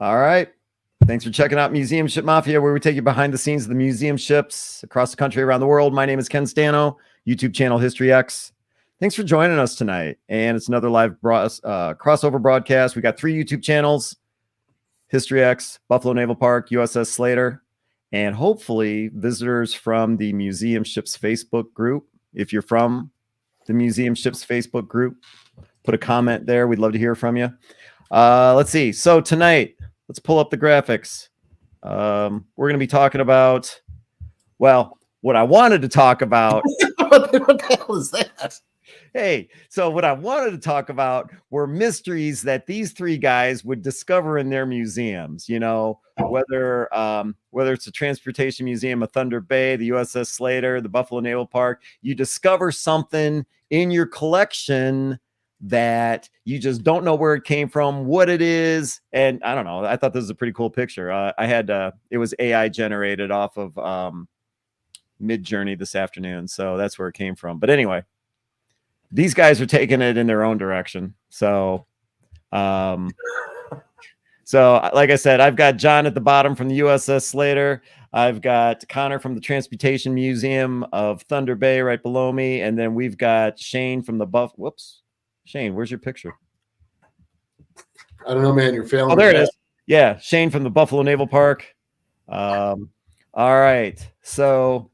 All right. Thanks for checking out Museum Ship Mafia, where we take you behind the scenes of the museum ships across the country, around the world. My name is Ken Stano, YouTube channel History X. Thanks for joining us tonight. And it's another live crossover broadcast. We got 3 YouTube channels: History X, Buffalo Naval Park, USS Slater, and hopefully visitors from the Museum Ships Facebook group. If you're from the Museum Ships Facebook group, put a comment there. We'd love to hear from you. Let's see. So tonight, let's pull up the graphics. We're going to be talking about, well, what I wanted to talk about. What the hell is that? Hey, so what I wanted to talk about were mysteries that these 3 guys would discover in their museums. You know, whether it's the Transportation Museum of Thunder Bay, the USS Slater, the Buffalo Naval Park, you discover something in your collection that you just don't know where it came from, what it is. And I don't know. I thought this was a pretty cool picture. I had it was AI generated off of Midjourney this afternoon, so that's where it came from. But anyway, these guys are taking it in their own direction. So like I said, I've got John at the bottom from the USS Slater. I've got Connor from the Transportation Museum of Thunder Bay right below me. And then we've got Shane from the Shane, where's your picture? I don't know, man. You're failing. Oh, there it is. Yeah, Shane from the Buffalo Naval Park. All right. So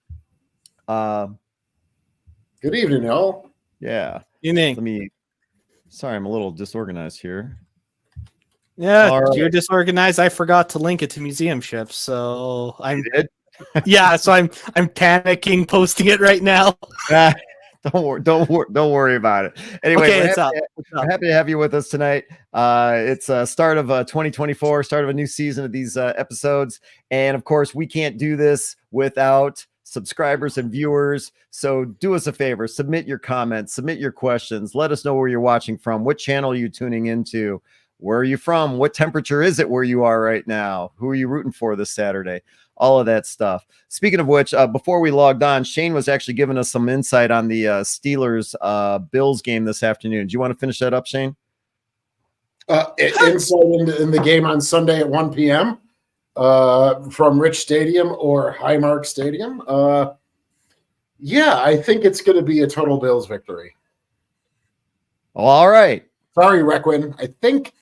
good evening, y'all. Yeah. Evening. Sorry, I'm a little disorganized here. Yeah, right. You're disorganized. I forgot to link it to Museum Ships, so I'm yeah, so I'm panicking posting it right now. Don't worry about it. Anyway, okay, we're happy to have you with us tonight. It's a start of 2024, start of a new season of these episodes, and of course, we can't do this without subscribers and viewers. So do us a favor, submit your comments, submit your questions, let us know where you're watching from, what channel are you tuning into, where are you from, what temperature is it where you are right now, who are you rooting for this Saturday, all of that stuff. Speaking of which, before we logged on, Shane was actually giving us some insight on the Steelers Bills game this afternoon. Do you want to finish that up, Shane? Insight in the game on Sunday at 1 p.m. From Rich Stadium or Highmark Stadium. Yeah, I think it's going to be a total Bills victory. All right. Sorry, Requin. I think,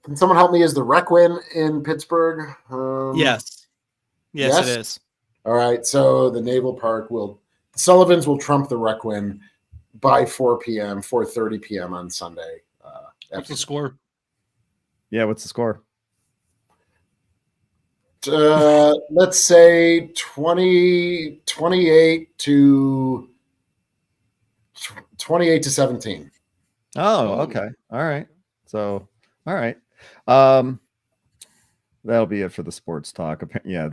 can someone help me? Is the Requin in Pittsburgh? Yes, it is. All right. So the Naval Park Sullivans will trump the Requin by 4:30 p.m. on Sunday. What's the score? Yeah, what's the score? Let's say 28 to 17. Oh, okay. All right. So, all right. That'll be it for the sports talk. Yeah,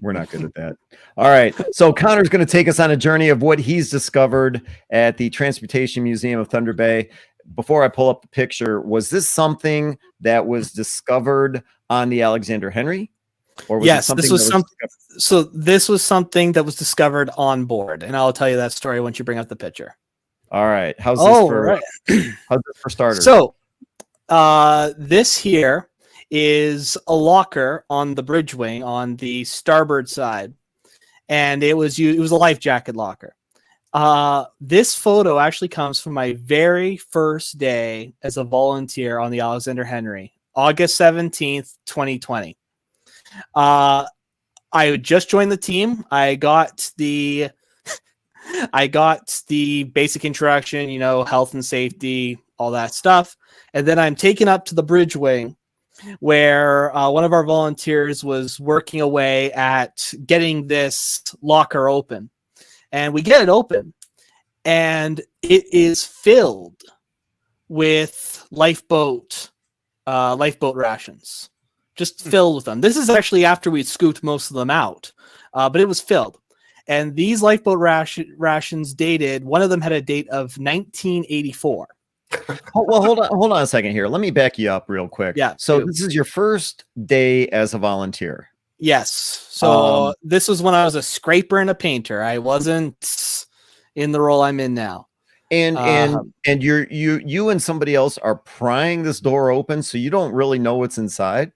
we're not good at that. All right. So Connor's going to take us on a journey of what he's discovered at the Transportation Museum of Thunder Bay. Before I pull up the picture, was this something that was discovered on the Alexander Henry? Or was yes, this was something. So this was something that was discovered on board, and I'll tell you that story once you bring up the picture. All right. How's this for starters? So this here is a locker on the bridge wing on the starboard side, and it was a life jacket locker. This photo actually comes from my very first day as a volunteer on the Alexander Henry, August 17th, 2020. I had just joined the team. I got the basic introduction, health and safety, all that stuff. And then I'm taken up to the bridge wing where one of our volunteers was working away at getting this locker open. And we get it open, and it is filled with lifeboat rations, just filled with them. This is actually after we scooped most of them out, but it was filled. And these lifeboat rations dated, one of them had a date of 1984. Well, hold on a second here. Let me back you up real quick. Yeah. So this is your first day as a volunteer. Yes. So this was when I was a scraper and a painter. I wasn't in the role I'm in now. And you and somebody else are prying this door open, so you don't really know what's inside.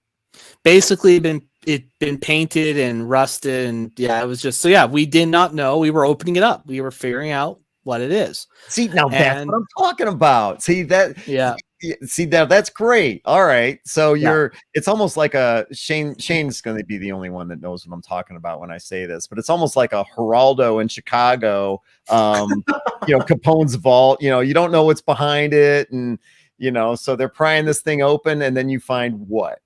Basically, been painted and rusted, and it was just we did not know. We were opening it up. We were figuring out what it is. See, now that's what I'm talking about. See that? Yeah. See that? That's great. All right. So it's almost like a Shane's going to be the only one that knows what I'm talking about when I say this, but it's almost like a Geraldo in Chicago. Capone's vault. You don't know what's behind it, and so they're prying this thing open, and then you find what?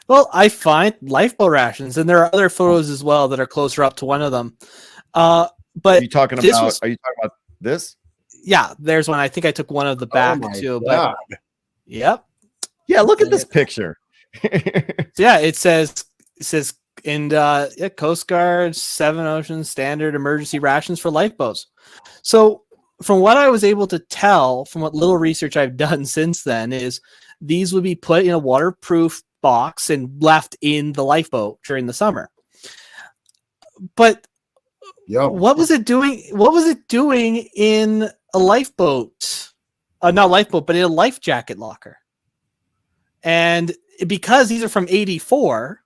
Well, I find lifeboat rations, and there are other photos as well that are closer up to one of them. But are you talking about this? Yeah, there's one. I think I took one of the back too. God. But yep. Yeah, look at this picture. It says Coast Guard, 7 Oceans standard emergency rations for lifeboats. So from what I was able to tell, from what little research I've done since then, is these would be put in a waterproof box and left in the lifeboat during the summer. But what was it doing? What was it doing in a lifeboat? Not lifeboat, but in a life jacket locker. And because these are from 84,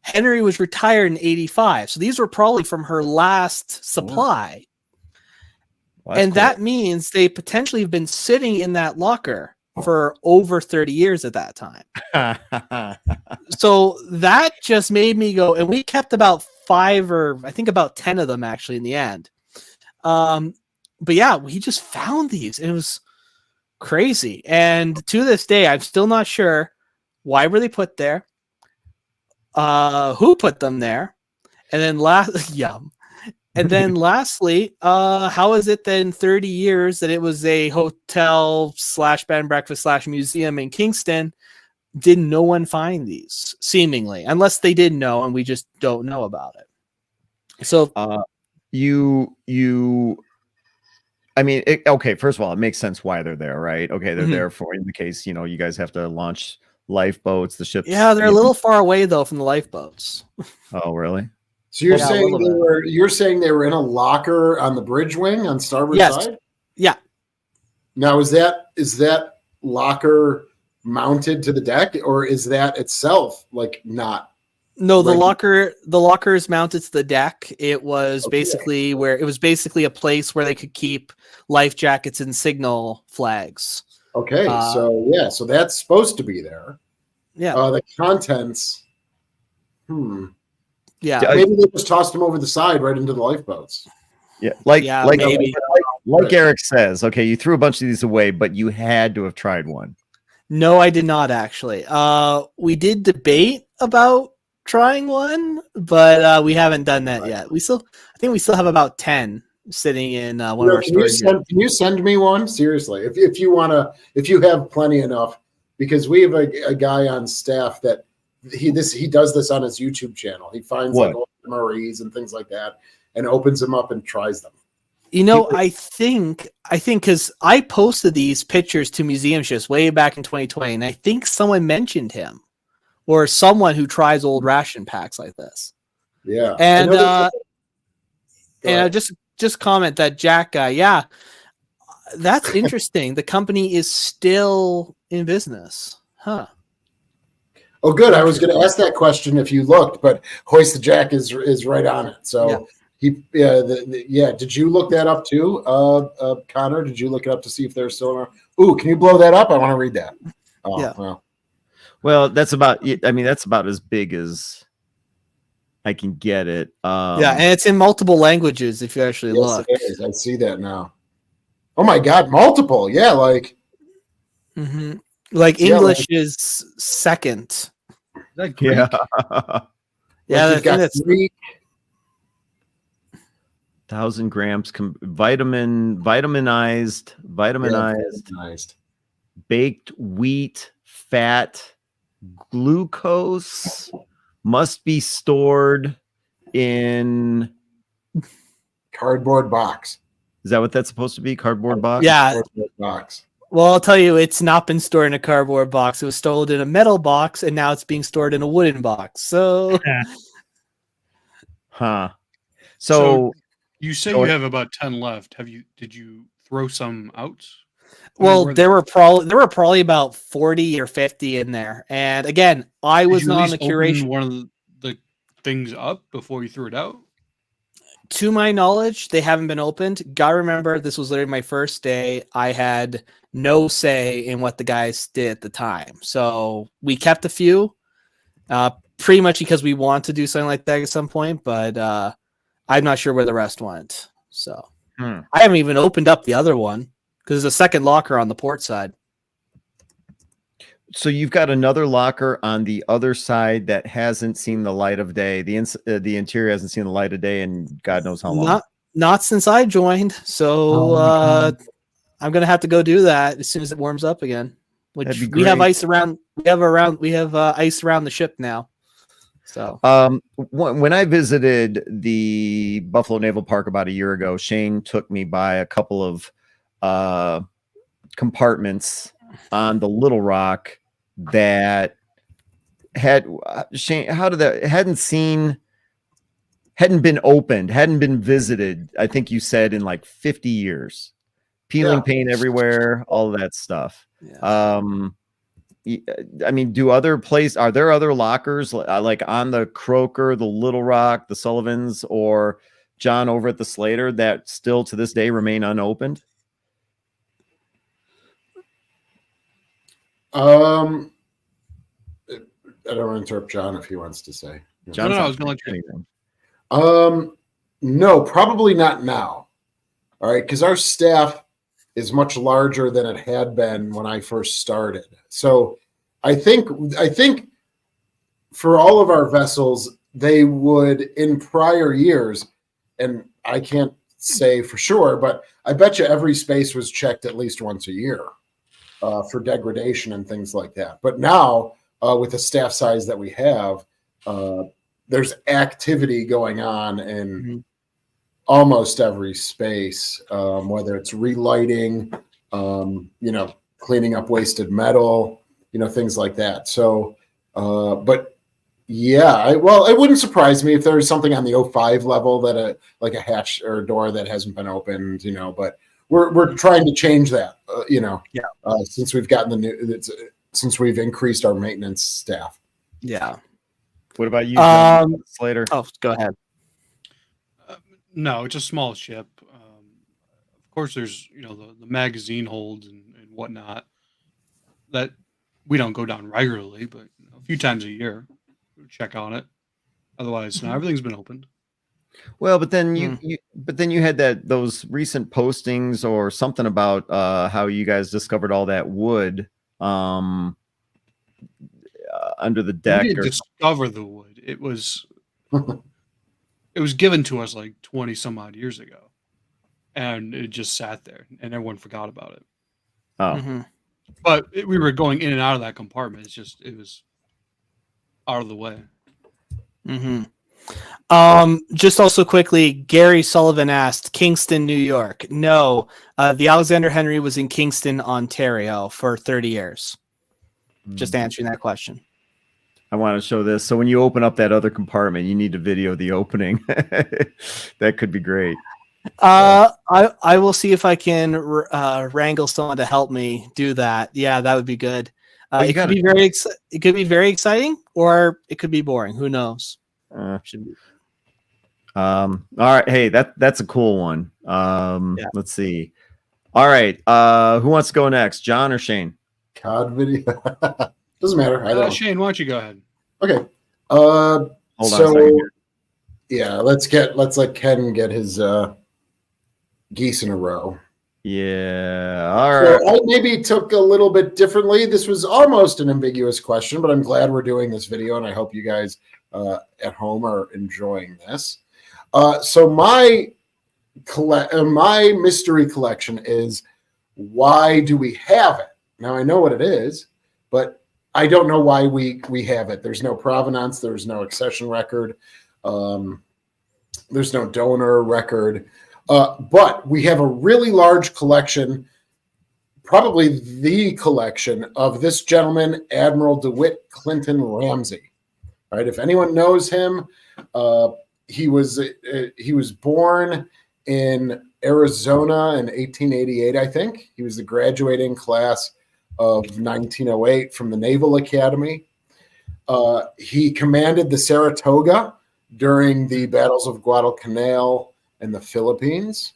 Henry was retired in 85. So these were probably from her last supply. Well, and that means they potentially have been sitting in that locker for over 30 years at that time. So that just made me go, and we kept about 5 or I think about 10 of them actually in the end. But yeah, we just found these. It was crazy. And to this day, I'm still not sure why were they put there, who put them there, and then And then lastly, how is it that in 30 years that it was a hotel / bed and breakfast / museum in Kingston, did no one find these, seemingly, unless they did know and we just don't know about it. So okay, first of all, it makes sense why they're there, right? Okay, they're there for in the case, you guys have to launch lifeboats, the ships. Yeah, they're a little far away though from the lifeboats. Oh, really? So you're saying they were in a locker on the bridge wing on starboard side? Yeah. Now is that locker mounted to the deck, or is that itself not? No, the locker is mounted to the deck. It was basically a place where they could keep life jackets and signal flags. Okay, so that's supposed to be there. Yeah. The contents. Yeah, maybe they just tossed them over the side right into the lifeboats. Yeah, maybe. Like Eric says, okay, you threw a bunch of these away, but you had to have tried one. No, I did not actually. We did debate about trying one, but we haven't done that yet. I think we still have about 10 sitting in one of our storage. Can you send me one? Seriously, if you have plenty enough, because we have a guy on staff that he does this on his YouTube channel. He finds old Marie's and things like that and opens them up and tries them. I think because I posted these pictures to museum ships way back in 2020, and I think someone mentioned him or someone who tries old ration packs like this. Yeah. And just comment that Jack guy. Yeah, that's interesting. The company is still in business. Huh. Oh, good. I was going to ask that question if you looked, but Hoist the Jack is right on it. So did you look that up too, Connor? Did you look it up to see if they're still around? Ooh, can you blow that up? I want to read that. Oh, yeah. Well, that's about as big as I can get it. And it's in multiple languages if you actually look. It is. I see that now. Oh my God, multiple. Yeah, like. Mm-hmm. Like English is second. Is that Greek? Yeah, you've got Greek. 1,000 grams vitaminized baked wheat fat glucose must be stored in cardboard box. Is that what that's supposed to be? Cardboard box? Yeah. Cardboard box. Well, I'll tell you, it's not been stored in a cardboard box. It was stored in a metal box, and now it's being stored in a wooden box. So, So you say you have about 10 left. Did you throw some out? Well, there were probably about 40 or 50 in there. And again, I was not on the curation. One of the things up before you threw it out? To my knowledge, they haven't been opened. Gotta remember, this was literally my first day. I had no say in what the guys did at the time. So we kept a few, pretty much because we want to do something like that at some point, but I'm not sure where the rest went. So I haven't even opened up the other one because there's a second locker on the port side. So you've got another locker on the other side that hasn't seen the light of day. The interior hasn't seen the light of day in God knows how long. Not since I joined. So I'm gonna have to go do that as soon as it warms up again. Which we have ice around. We have ice around the ship now. So when I visited the Buffalo Naval Park about a year ago, Shane took me by a couple of compartments on the Little Rock that had Shane, hadn't been opened, hadn't been visited. I think you said in like 50 years, peeling paint everywhere, all of that stuff. Yeah. I mean, are there other lockers like on the Croker, the Little Rock, the Sullivans, or John over at the Slater that still to this day remain unopened? I don't want to interrupt John if he wants to say. John, I was going to let you anything. No, probably not now. All right, because our staff is much larger than it had been when I first started. So I think for all of our vessels, they would in prior years, and I can't say for sure, but I bet you every space was checked at least once a year for degradation and things like that. But now, with the staff size that we have, there's activity going on in almost every space, whether it's relighting, cleaning up wasted metal, things like that. So, but yeah, it wouldn't surprise me if there's something on the 05 level that like a hatch or a door that hasn't been opened, but we're trying to change that, since we've gotten since we've increased our maintenance staff. Yeah. What about you, John Slater? Oh, go ahead. No, it's a small ship. Of course, there's the magazine holds and whatnot that we don't go down regularly, but a few times a year we check on it. Otherwise, now everything's been opened. Well, but then you had those recent postings or something about how you guys discovered all that wood under the deck. We didn't discover the wood. It was given to us like 20 some odd years ago, and it just sat there, and everyone forgot about it. Oh, but we were going in and out of that compartment. It was out of the way. Just also quickly, Gary Sullivan asked, Kingston, New York. No, the Alexander Henry was in Kingston, Ontario for 30 years. Just answering that question. I want to show this. So when you open up that other compartment, you need to video the opening. That could be great. I will see if I can wrangle someone to help me do that. Yeah, that would be good. It could be very exciting, or it could be boring. Who knows? All right. Hey, that's a cool one. Let's see. All right. Who wants to go next? John or Shane? COD video. Doesn't matter. Shane, why don't you go ahead? Okay. Hold on a second here. Yeah, let's let Ken get his geese in a row. Yeah. All right. So I maybe took a little bit differently. This was almost an ambiguous question, but I'm glad we're doing this video, and I hope you guys at home are enjoying this. So my mystery collection is, why do we have it? Now I know what it is, but I don't know why we have it. There's no provenance. There's no accession record. There's no donor record. But we have a really large collection, probably the collection of this gentleman, Admiral DeWitt Clinton Ramsey. All right, if anyone knows him, he was born in Arizona in 1888, I think. He was the graduating class of 1908 from the Naval Academy. He commanded the Saratoga during the battles of Guadalcanal and the Philippines.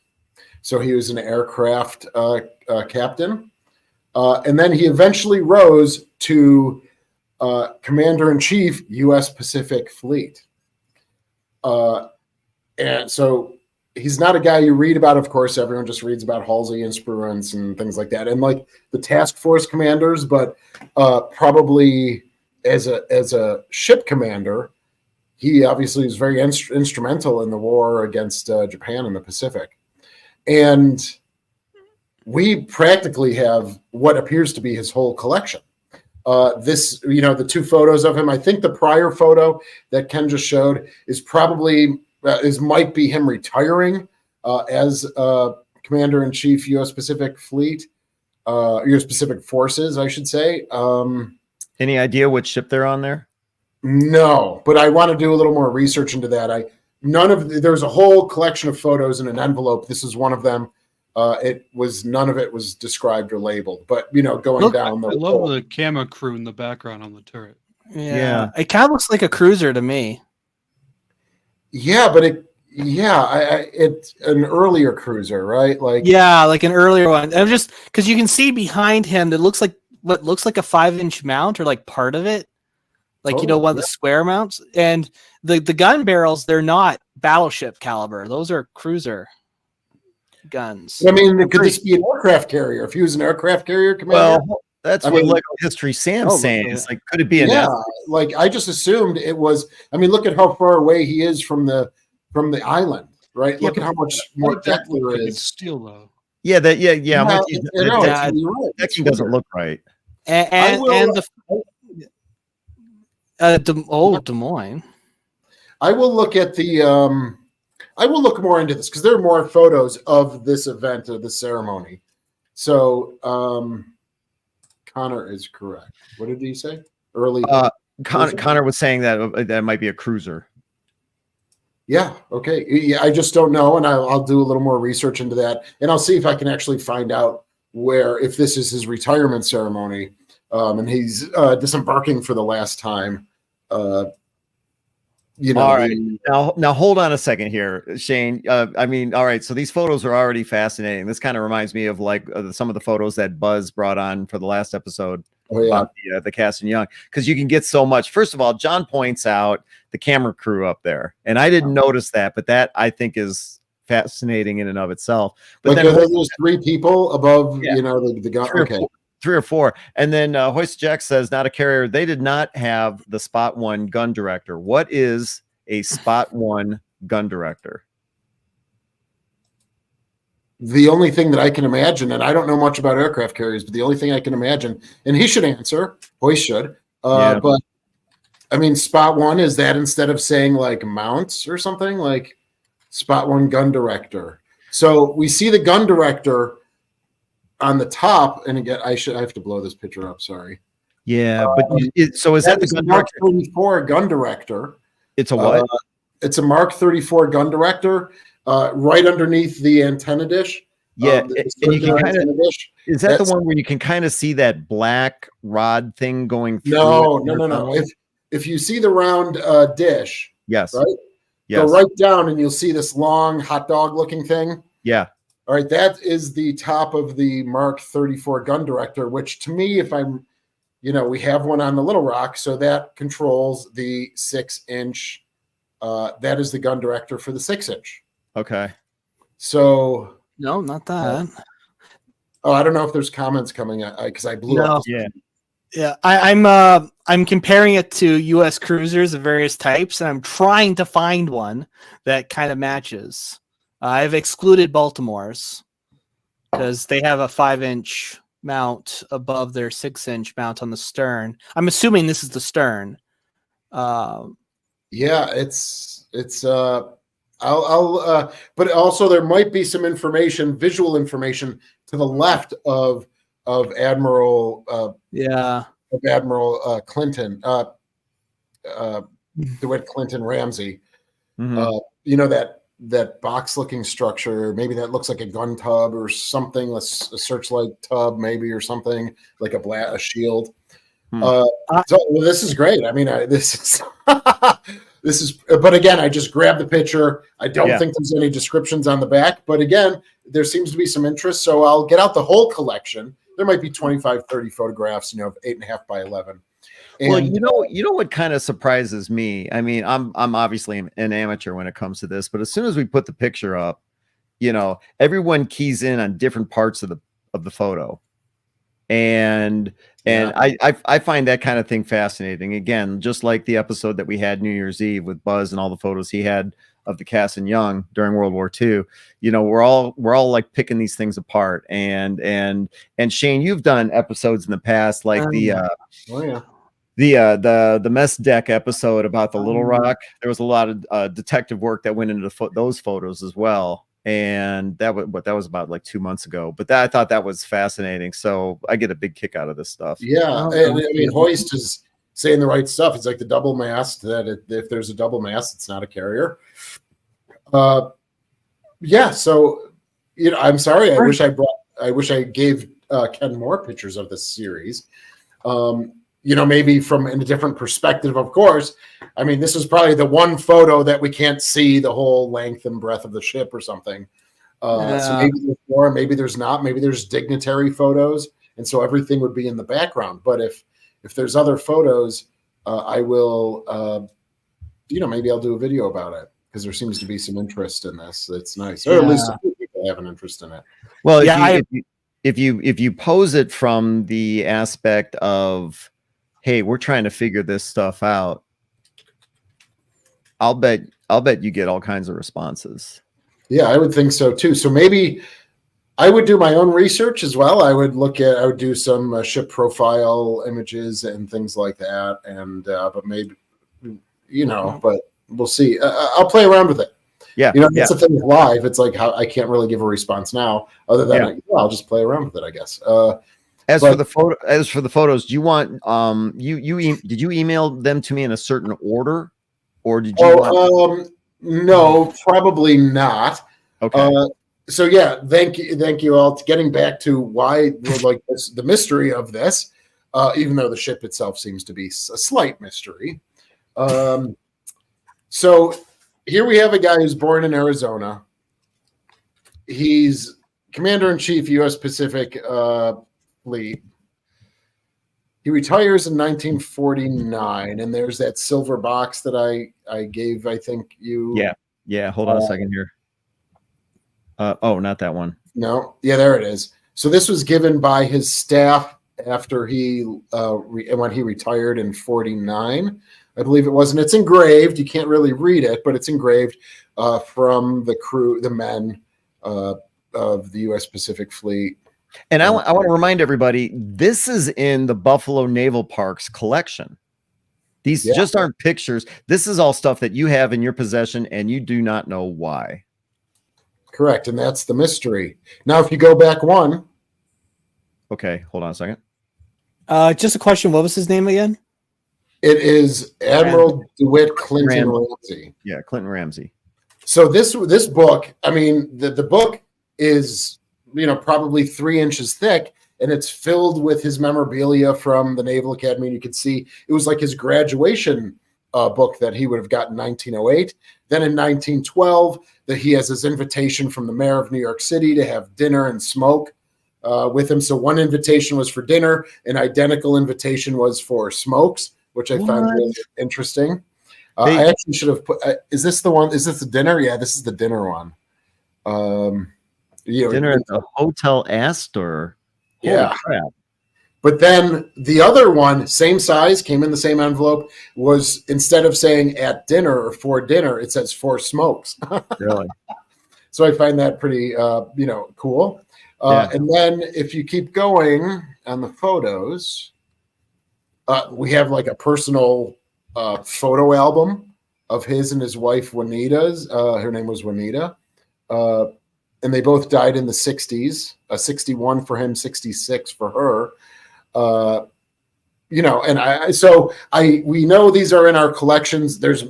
So he was an aircraft captain. And then he eventually rose to Commander-in-Chief, U.S. Pacific Fleet. And so he's not a guy you read about, of course. Everyone just reads about Halsey and Spruance and things like that. And like the task force commanders, but probably as a ship commander, he obviously was very instrumental in the war against Japan in the Pacific. And we practically have what appears to be his whole collection. This, the two photos of him, I think the prior photo that Ken just showed is probably might be him retiring as Commander-in-Chief, U.S. Pacific Fleet, U.S. Pacific Forces, I should say. Any idea what ship they're on there? No, but I want to do a little more research into that. There's a whole collection of photos in an envelope. This is one of them. None of it was described or labeled, but going down the. I love the camera crew in the background on the turret. Yeah. It kind of looks like a cruiser to me. Yeah, but it's an earlier cruiser, right? Like an earlier one. I'm just because you can see behind him that looks like what looks like a 5-inch mount or like part of it, one of the square mounts, and the gun barrels, they're not battleship caliber; those are cruiser guns. I mean, could this be an aircraft carrier? If he was an aircraft carrier commander, well, that's what Lego History Sam's saying. It's like, could it be an? Yeah, I just assumed it was. I mean, look at how far away he is from the island, right? Look at how much more depth there is. Steel though. Yeah, that. Yeah. That doesn't look right. Des Moines. I will look at the. I will look more into this because there are more photos of this event, of the ceremony. So Connor is correct. What did he say? Early. Connor was saying that might be a cruiser. Yeah. Okay. Yeah, I just don't know, and I'll do a little more research into that, and I'll see if I can actually find out if this is his retirement ceremony, and he's disembarking for the last time. All right. Now hold on a second here, Shane. All right. So these photos are already fascinating. This kind of reminds me of some of the photos that Buzz brought on for the last episode about the cast and young, because you can get so much. First of all, John points out the camera crew up there, and I didn't notice that, but that I think is fascinating in and of itself. But then there's 3 people above, the gun. Okay. 3 or 4. And then Hoist Jack says, not a carrier. They did not have the Spot 1 gun director. What is a Spot 1 gun director? The only thing that I can imagine, and I don't know much about aircraft carriers, but the only thing I can imagine, and he should answer, Hoist should, but I mean, Spot 1, is that instead of saying like mounts or something, like Spot 1 gun director? So we see the gun director on the top, and again, I have to blow this picture up. Sorry. Yeah, but so is that the gun Mark director? 34 gun director? It's a what? It's a Mark 34 gun director, right underneath the antenna dish. Yeah, and you can kind of. Is that the one where you can kind of see that black rod thing going through? No. If you see the round dish, yes, right. Yes. Go right down, and you'll see this long hot dog looking thing. Yeah. All right, that is the top of the Mark 34 gun director, which to me, if I'm, we have one on the Little Rock, so that controls the 6-inch. That is the gun director for the 6-inch. Okay. So. No, not that. I don't know if there's comments coming because I blew up. Yeah. I'm comparing it to U.S. cruisers of various types, and I'm trying to find one that kind of matches. I've excluded Baltimore's because they have a 5-inch mount above their 6-inch mount on the stern. I'm assuming this is the stern. Yeah, it's I'll but also there might be some visual information to the left of Admiral Clinton, DeWitt Clinton Ramsey. Mm-hmm. That that box looking structure. Maybe that looks like a gun tub or something. A searchlight tub, maybe, or something like a shield. So well, this is great. I mean, this is this is. But again, I just grabbed the picture. I don't think there's any descriptions on the back. But again, there seems to be some interest. So I'll get out the whole collection. There might be 25, 30 photographs. Of 8.5 by 11. And, well, you know what kind of surprises me. I mean, I'm obviously an amateur when it comes to this, but as soon as we put the picture up, everyone keys in on different parts of the photo, and I find that kind of thing fascinating. Again, just like the episode that we had New Year's Eve with Buzz and all the photos he had of the Cassin Young during World War II. We're all like picking these things apart. And Shane, you've done episodes in the past, like the mess deck episode about the Little Rock. There was a lot of detective work that went into those photos as well. And that was about like 2 months ago. But I thought that was fascinating. So I get a big kick out of this stuff. Yeah. And I mean, Hoist is saying the right stuff. It's like the double mast, that if there's a double mast, it's not a carrier. Yeah. So, I'm sorry. I wish I gave Ken more pictures of this series. Maybe from in a different perspective, of course. I mean, this is probably the one photo that we can't see the whole length and breadth of the ship or something. So maybe there's more, maybe there's not, maybe there's dignitary photos. And so everything would be in the background. But if there's other photos, I will, maybe I'll do a video about it, because there seems to be some interest in this. It's nice. Or at least a few people have an interest in it. Well, if you pose it from the aspect of, hey, we're trying to figure this stuff out, I'll bet you get all kinds of responses. Yeah, I would think so too. So maybe I would do my own research as well. I would do some ship profile images and things like that. And but maybe, but we'll see. I'll play around with it. Yeah, that's the thing with live. It's like how I can't really give a response now, other than I'll just play around with it, I guess. As for the photos, do you want did you email them to me in a certain order, or did you? No, probably not. Okay. So yeah, thank you all. Getting back to why like this, the mystery of this, even though the ship itself seems to be a slight mystery. So here we have a guy who's born in Arizona. He's Commander-in-Chief, U.S. Pacific Fleet. He retires in 1949, and there's that silver box that I gave, I think you. Yeah. Hold on a second here. Not that one. No. Yeah, there it is. So this was given by his staff after he when he retired in 49, I believe it was, and it's engraved. You can't really read it, but it's engraved from the crew, the men of the U.S. Pacific Fleet. And I want to remind everybody, this is in the Buffalo Naval Parks collection. These just aren't pictures. This is all stuff that you have in your possession, and you do not know why. Correct, and that's the mystery. Now, if you go back one. Okay, hold on a second. Just a question. What was his name again? It is Admiral DeWitt Clinton Ramsey. Yeah, Clinton Ramsey. So this book, I mean, the book is, probably 3 inches thick, and it's filled with his memorabilia from the Naval Academy. And you can see it was like his graduation book that he would have gotten in 1908. Then in 1912, that he has his invitation from the mayor of New York City to have dinner and smoke with him. So one invitation was for dinner, an identical invitation was for smokes, which I found really interesting. I actually should have put. Is this the one? Is this the dinner? Yeah, this is the dinner one. Dinner at the Hotel Astor. Yeah. Holy crap. But then the other one, same size, came in the same envelope, was instead of saying at dinner or for dinner, it says for smokes. Really? So I find that pretty, cool. And then if you keep going on the photos, we have like a personal photo album of his and his wife Juanita's. Her name was Juanita. And they both died in the 60s, 61 for him, 66 for her. We know these are in our collections. There's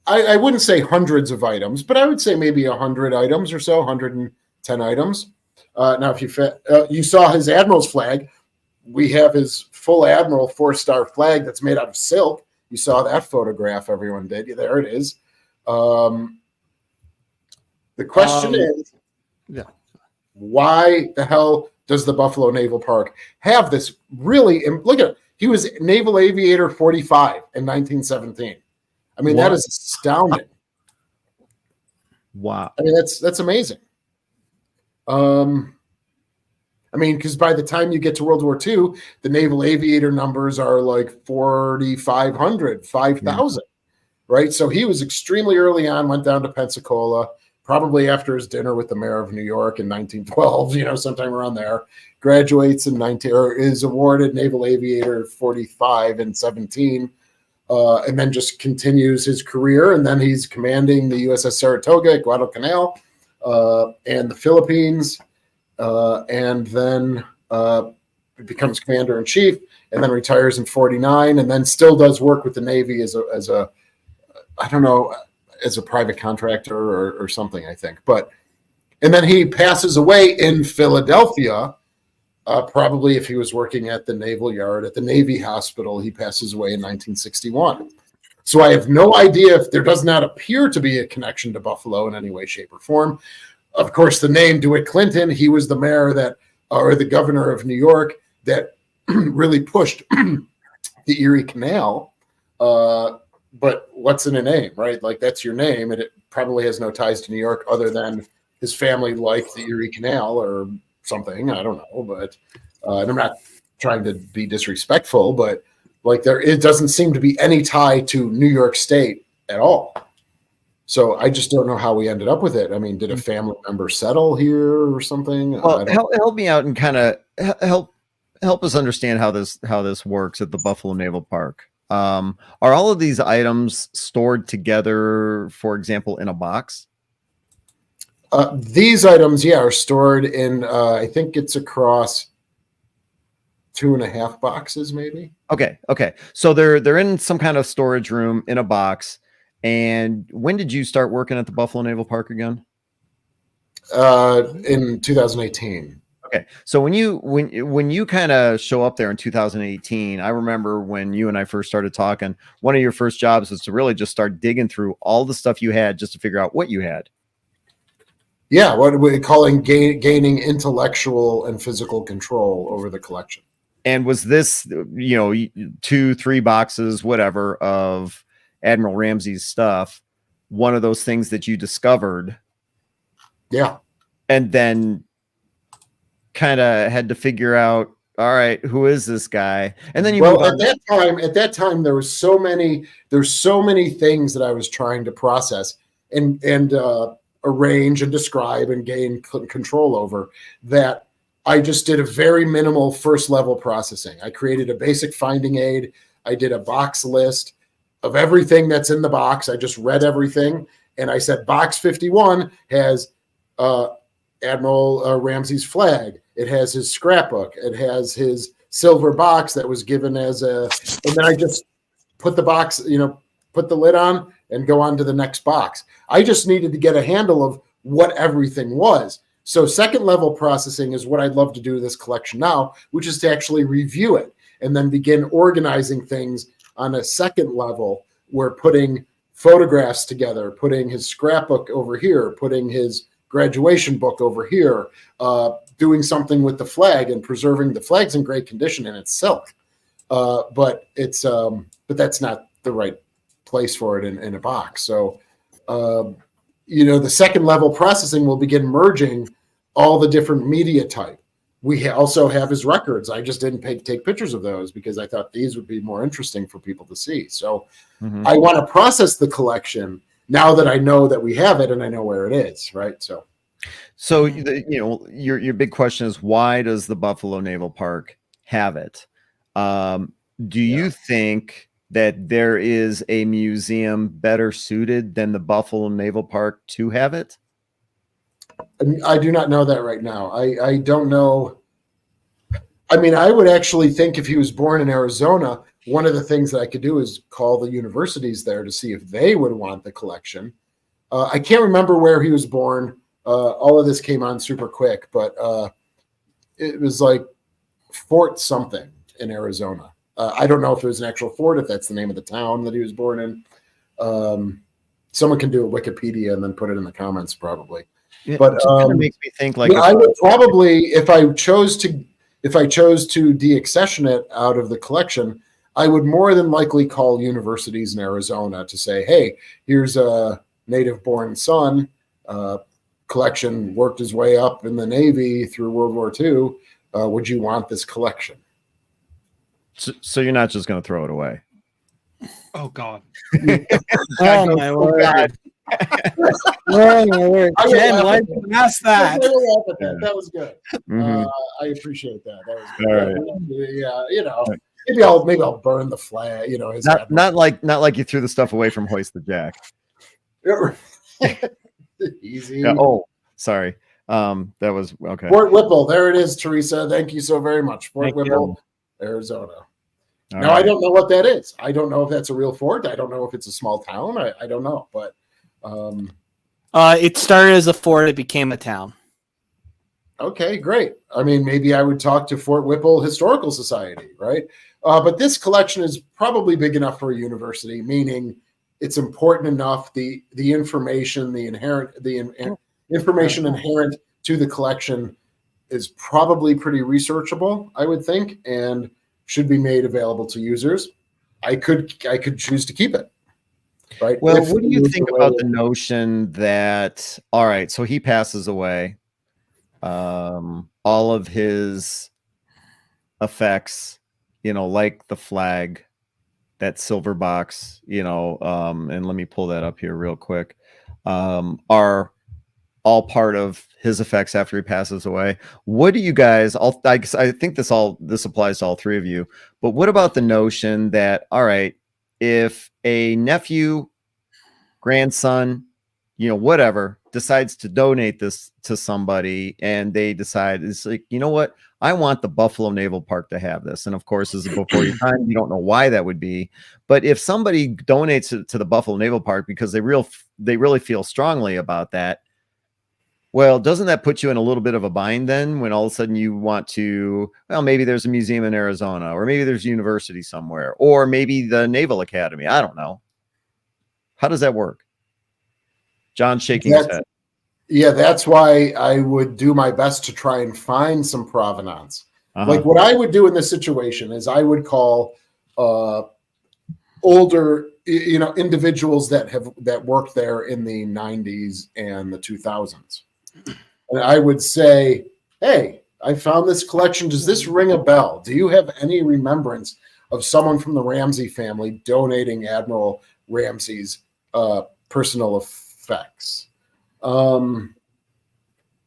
I wouldn't say hundreds of items, but I would say maybe 100 items or so, 110 items. Now, if you saw his admiral's flag, we have his full admiral 4-star flag that's made out of silk. You saw that photograph, everyone did. There it is. The question is, why the hell does the Buffalo Naval Park have this really, look at it. He was Naval Aviator 45 in 1917. I mean, that is astounding. Wow. I mean, that's amazing. I mean, because by the time you get to World War II, the Naval Aviator numbers are like 4,500, 5,000, right? So he was extremely early on, went down to Pensacola, probably after his dinner with the mayor of New York in 1912, sometime around there, graduates in or is awarded Naval Aviator 45 and 17, and then just continues his career. And then he's commanding the USS Saratoga at Guadalcanal and the Philippines, and then becomes commander-in-chief, and then retires in 49, and then still does work with the Navy as a I don't know, as a private contractor or something, I think. And then he passes away in Philadelphia. Probably if he was working at the Naval Yard, at the Navy Hospital, he passes away in 1961. So I have no idea if there does not appear to be a connection to Buffalo in any way, shape, or form. Of course, the name DeWitt Clinton, he was the mayor or the governor of New York that really pushed the Erie Canal. But what's in a name, right? Like, that's your name, and it probably has no ties to New York other than his family liked the Erie Canal or something. I don't know, but and I'm not trying to be disrespectful, but like it doesn't seem to be any tie to New York State at all. So I just don't know how we ended up with it. I mean, did a family member settle here or something? Well, help me out and kind of help us understand how this works at the Buffalo Naval Park. Are all of these items stored together, for example, in a box? These items, are stored in, I think it's across 2.5 boxes, maybe. Okay. So they're in some kind of storage room in a box. And when did you start working at the Buffalo Naval Park again? In 2018. Okay. So when you kind of show up there in 2018, I remember when you and I first started talking, one of your first jobs was to really just start digging through all the stuff you had just to figure out what you had. Yeah, what we're calling gaining intellectual and physical control over the collection. And was this, 2-3 boxes, whatever, of Admiral Ramsey's stuff, one of those things that you discovered? Yeah. And then kind of had to figure out, all right, who is this guy? And then at that time there was so many things that I was trying to process and arrange and describe and gain control over, that I just did a very minimal first level processing. I created a basic finding aid. I did a box list of everything that's in the box. I just read everything, and I said box 51 has Admiral Ramsey's flag. It has his scrapbook. It has his silver box that was given and then I just put the box, put the lid on and go on to the next box. I just needed to get a handle of what everything was. So second level processing is what I'd love to do with this collection now, which is to actually review it and then begin organizing things on a second level. We're putting photographs together, putting his scrapbook over here, putting his graduation book over here, doing something with the flag and preserving the flag's in great condition and it's silk. But that's not the right place for it in a box. So, the second level processing will begin merging all the different media type. We also have his records. I just didn't take pictures of those because I thought these would be more interesting for people to see. So I want to process the collection now that I know that we have it and I know where it is, right? So your big question is, why does the Buffalo Naval Park have it? Do you think that there is a museum better suited than the Buffalo Naval Park to have it? I do not know that right now. I don't know. I mean, I would actually think if he was born in Arizona, one of the things that I could do is call the universities there to see if they would want the collection. I can't remember where he was born. All of this came on super quick, but it was like Fort something in Arizona. I don't know if it was an actual fort, if that's the name of the town that he was born in. Someone can do a Wikipedia and then put it in the comments, probably. Yeah, but it kind of makes me think like I would probably, if I chose to deaccession it out of the collection, I would more than likely call universities in Arizona to say, hey, here's a native-born son. Collection worked his way up in the Navy through World War II. Would you want this collection? So you're not just going to throw it away? Oh God! Oh my word! Oh my word! Ken, why did you ask that? That was good. Mhm. I appreciate that. That was good. All right. Yeah, you know, maybe I'll burn the flag. You know, his Not like you threw the stuff away from Hoist the Jack. Easy. Yeah, oh, sorry. That was okay. Fort Whipple. There it is, Teresa. Thank you so very much. Fort Whipple, Arizona. Now, I don't know what that is. I don't know if that's a real fort. I don't know if it's a small town. I don't know. But it started as a fort. It became a town. Okay, great. I mean, maybe I would talk to Fort Whipple Historical Society, right? But this collection is probably big enough for a university, meaning it's important enough. The information, information inherent to the collection is probably pretty researchable, I would think, and should be made available to users. I could choose to keep it. Right. Well, what do you think about the notion that, all right, so he passes away, all of his effects, like the flag, that silver box, and let me pull that up here real quick, are all part of his effects after he passes away. What do you guys, I think this applies to all three of you, but what about the notion that, all right, if a nephew, grandson, whatever, decides to donate this to somebody and they decide, it's like, you know what, I want the Buffalo Naval Park to have this. And of course, this is before your time. You don't know why that would be. But if somebody donates it to the Buffalo Naval Park because they really feel strongly about that, well, doesn't that put you in a little bit of a bind then when all of a sudden you want to, well, maybe there's a museum in Arizona, or maybe there's a university somewhere, or maybe the Naval Academy. I don't know. How does that work? John shaking his head. Yeah, that's why I would do my best to try and find some provenance. Like what I would do in this situation is I would call older, individuals that worked there in the 90s and the 2000s. And I would say, hey, I found this collection. Does this ring a bell? Do you have any remembrance of someone from the Ramsey family donating Admiral Ramsey's personal effects?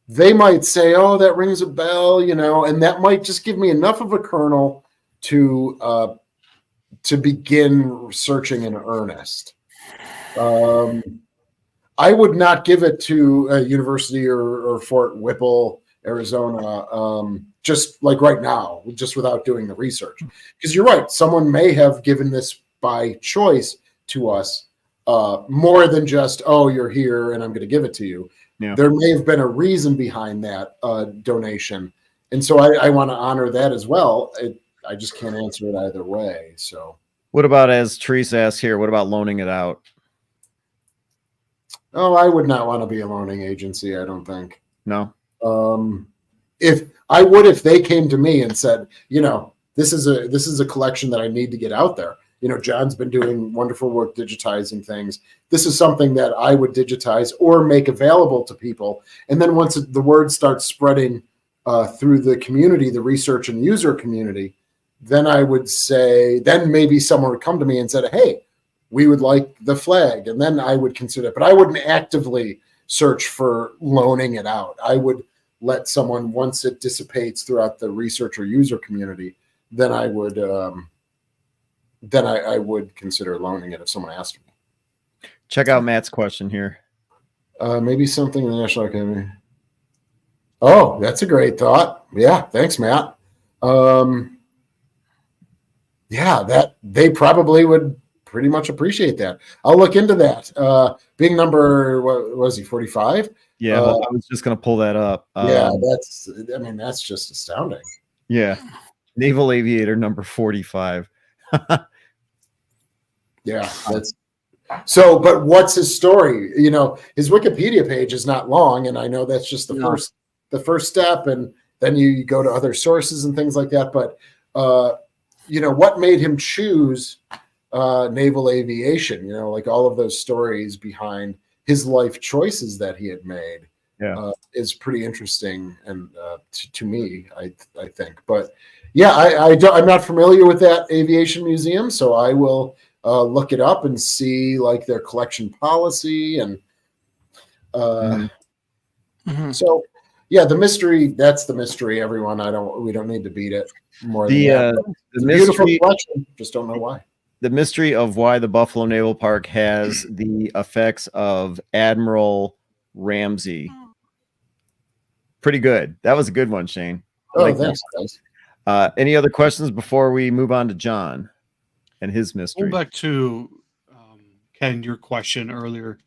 They might say, oh, that rings a bell, and that might just give me enough of a kernel to begin searching in earnest. I would not give it to a university or Fort Whipple, Arizona, just like right now, just without doing the research. Because you're right, someone may have given this by choice to us, more than just, oh, you're here and I'm going to give it to you. Yeah. There may have been a reason behind that donation. And so I want to honor that as well. I just can't answer it either way. So what about, as Teresa asked here, what about loaning it out? Oh, I would not want to be a loaning agency, I don't think. No. If they came to me and said, this is a collection that I need to get out there. John's been doing wonderful work digitizing things. This is something that I would digitize or make available to people. And then once the word starts spreading through the community, the research and user community, then I would say, then maybe someone would come to me and said, hey, we would like the flag. And then I would consider it. But I wouldn't actively search for loaning it out. I would let someone, once it dissipates throughout the research or user community, then I would I would consider loaning it if someone asked me. Check out Matt's question here. Maybe something in the National Academy. Oh, that's a great thought. Yeah, thanks, Matt. Yeah, that they probably would pretty much appreciate that. I'll look into that. Being number, what was he, 45? Yeah, well, I was just going to pull that up. Yeah, that's just astounding. Yeah. Naval Aviator number 45. Yeah, that's so. But what's his story? You know, his Wikipedia page is not long, and I know that's just the first step, and then you go to other sources and things like that. But you know, what made him choose naval aviation? You know, like all of those stories behind his life choices that he had made. Yeah, is pretty interesting, and to me, I think. But yeah, I'm not familiar with that aviation museum, so I will look it up and see like their collection policy and so yeah, the mystery. That's the mystery, everyone. We don't need to beat it more than that. The beautiful mystery, collection. Just don't know why. the mystery of why the Buffalo Naval Park has the effects of Admiral Ramsey. Pretty good. That was a good one, Shane. Thanks, guys. Any other questions before we move on to John and his mystery? Going back to Ken, your question earlier,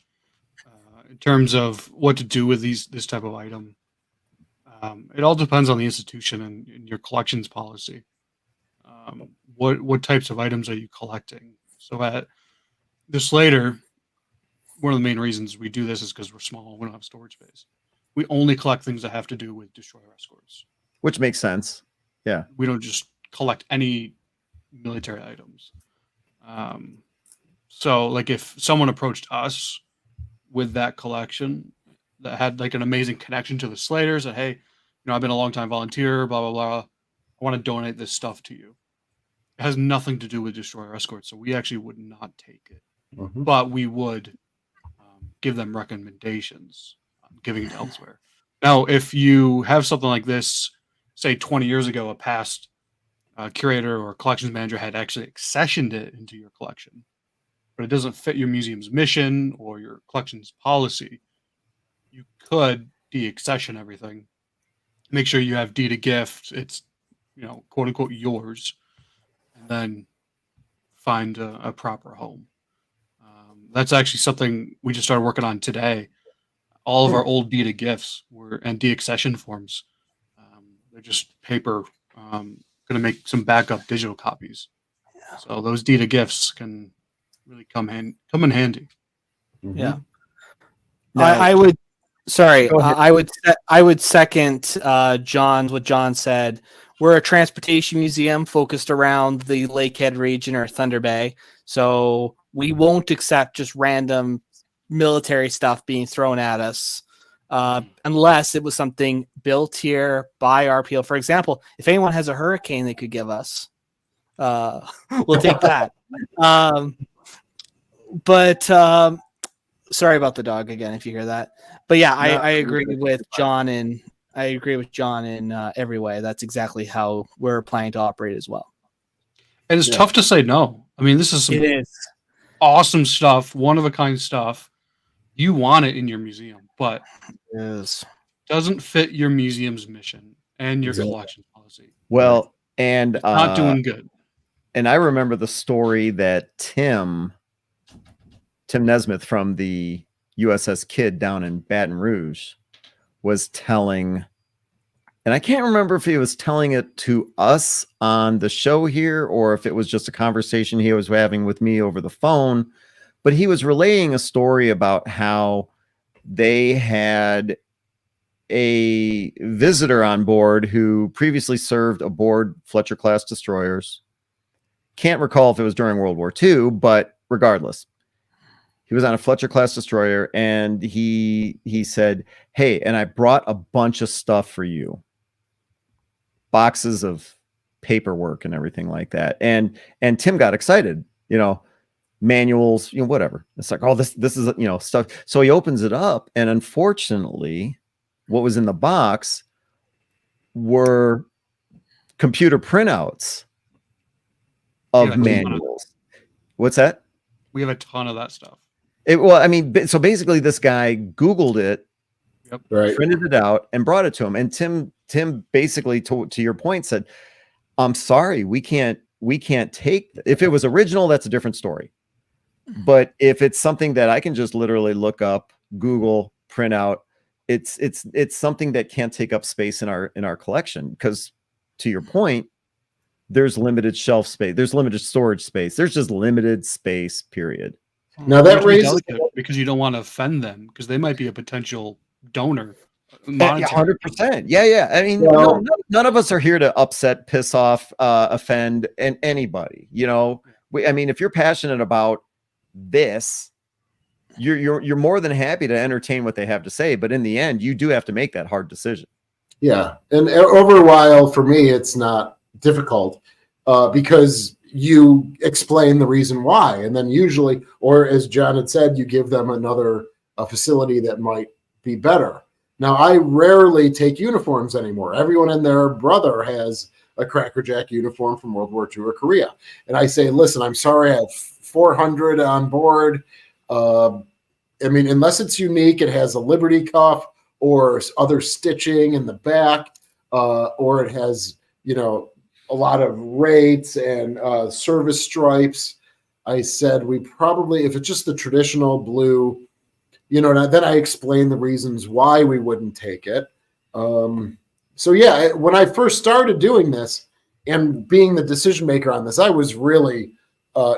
in terms of what to do with this type of item, it all depends on the institution and your collections policy. What types of items are you collecting? So at the Slater, one of the main reasons we do this is because we're small. We don't have storage space. We only collect things that have to do with destroyer escorts. Which makes sense. Yeah. We don't just collect any military items. So like if someone approached us with that collection that had like an amazing connection to the Slaters, that, hey, you know, I've been a long time volunteer, blah, blah, blah. I want to donate this stuff to you. It has nothing to do with destroyer escorts. So we actually would not take it, but we would give them recommendations, giving it elsewhere. Now, if you have something like this, say 20 years ago, a past curator or collections manager had actually accessioned it into your collection, but it doesn't fit your museum's mission or your collection's policy, you could de-accession everything. Make sure you have deed of gift. It's, you know, quote unquote yours, and then find a proper home. That's actually something we just started working on today. All of our old deed of gifts and de-accession forms. They're just paper. Going to make some backup digital copies. Yeah. So those deed of gifts can really come in handy. Yeah. Now, I would. Sorry, I would second what John said. We're a transportation museum focused around the Lakehead region or Thunder Bay, so we won't accept just random military stuff being thrown at us unless it was something built here by RPO. For example, if anyone has a hurricane they could give us, we'll take that. But sorry about the dog again, if you hear that. But yeah, I agree with John in every way. That's exactly how we're planning to operate as well. And it's tough to say no. I mean, this is some awesome stuff, one of a kind stuff. You want it in your museum, but it doesn't fit your museum's mission and your collection policy. Well, and it's not doing good. And I remember the story that Tim Nesmith from the USS Kidd down in Baton Rouge was telling, and I can't remember if he was telling it to us on the show here or if it was just a conversation he was having with me over the phone, but he was relaying a story about how they had a visitor on board who previously served aboard Fletcher class destroyers. Can't recall if it was during World War II, but regardless, he was on a Fletcher class destroyer, and he said, "Hey, and I brought a bunch of stuff for you, boxes of paperwork and everything like that." And Tim got excited, you know, manuals, you know, whatever. It's like, oh, this is, you know, stuff. So he opens it up, and unfortunately, what was in the box were computer printouts of manuals. What's that? We have a ton of that stuff. Well, I mean, so basically this guy Googled it, right, printed it out and brought it to him. And Tim basically, to your point, said, "I'm sorry, we can't we can't take. If it was original, that's a different story. But if it's something that I can just literally look up, Google, print out, it's something that can't take up space in our collection, because to your point, there's limited shelf space, there's limited storage space, there's just limited space, period. Now that raises, because you don't want to offend them, because they might be a potential donor. 100%. Yeah. I mean, Well, none of us are here to upset, piss off, offend anybody. I mean, if you're passionate about this, you're more than happy to entertain what they have to say. But in the end, you do have to make that hard decision. Yeah, and over a while, for me, it's not difficult because you explain the reason why, and then usually, or as John had said, you give them another facility that might be better. Now, I rarely take uniforms anymore. Everyone and their brother has a Cracker Jack uniform from World War II or Korea. And I say, listen, I'm sorry, I have 400 on board. I mean, unless it's unique, it has a Liberty cuff or other stitching in the back, or it has, a lot of rates and service stripes. I said, we probably, if it's just the traditional blue, then I explained the reasons why we wouldn't take it. So yeah, when I first started doing this and being the decision maker on this, I was really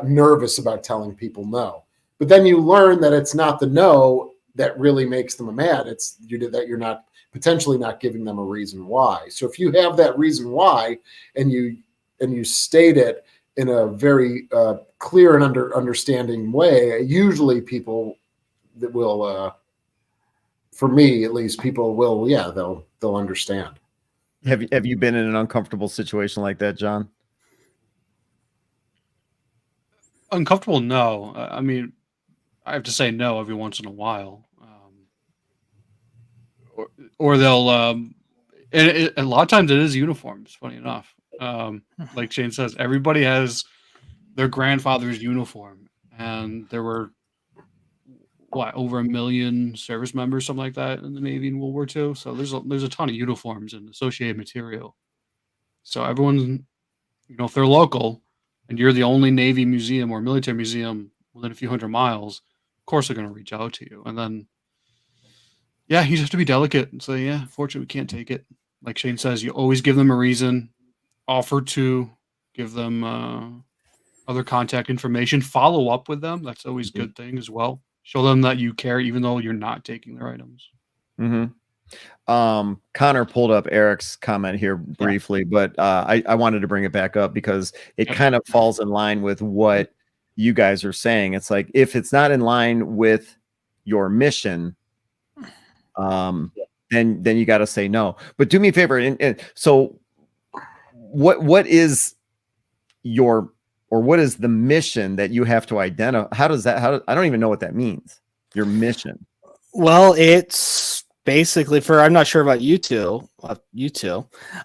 nervous about telling people no. But then you learn that it's not the no that really makes them mad. It's that you're not potentially not giving them a reason why. So if you have that reason why and you state it in a very clear and understanding way, usually people that will, for me at least, people will, they'll understand. Have you been in an uncomfortable situation like that, John? Uncomfortable? No. I mean, I have to say no every once in a while. Or they'll, and a lot of times it is uniforms, funny enough. Like Shane says, everybody has their grandfather's uniform, and there were over 1 million service members, something like that, in the Navy in World War II. So there's a ton of uniforms and associated material. So everyone, if they're local and you're the only Navy museum or military museum within a few hundred miles, of course they're going to reach out to you. And then, you just have to be delicate and say, fortunately, we can't take it. Like Shane says, you always give them a reason, offer to give them other contact information, follow up with them. That's always a good thing as well. Show them that you care, even though you're not taking their items. Mm-hmm. Connor pulled up Eric's comment here briefly, but I wanted to bring it back up because it kind of falls in line with what you guys are saying. It's like, if it's not in line with your mission, then you got to say no. But do me a favor, and so what is what is the mission that you have to identify? I don't even know what that means. Your mission. Well, it's basically I'm not sure about you two,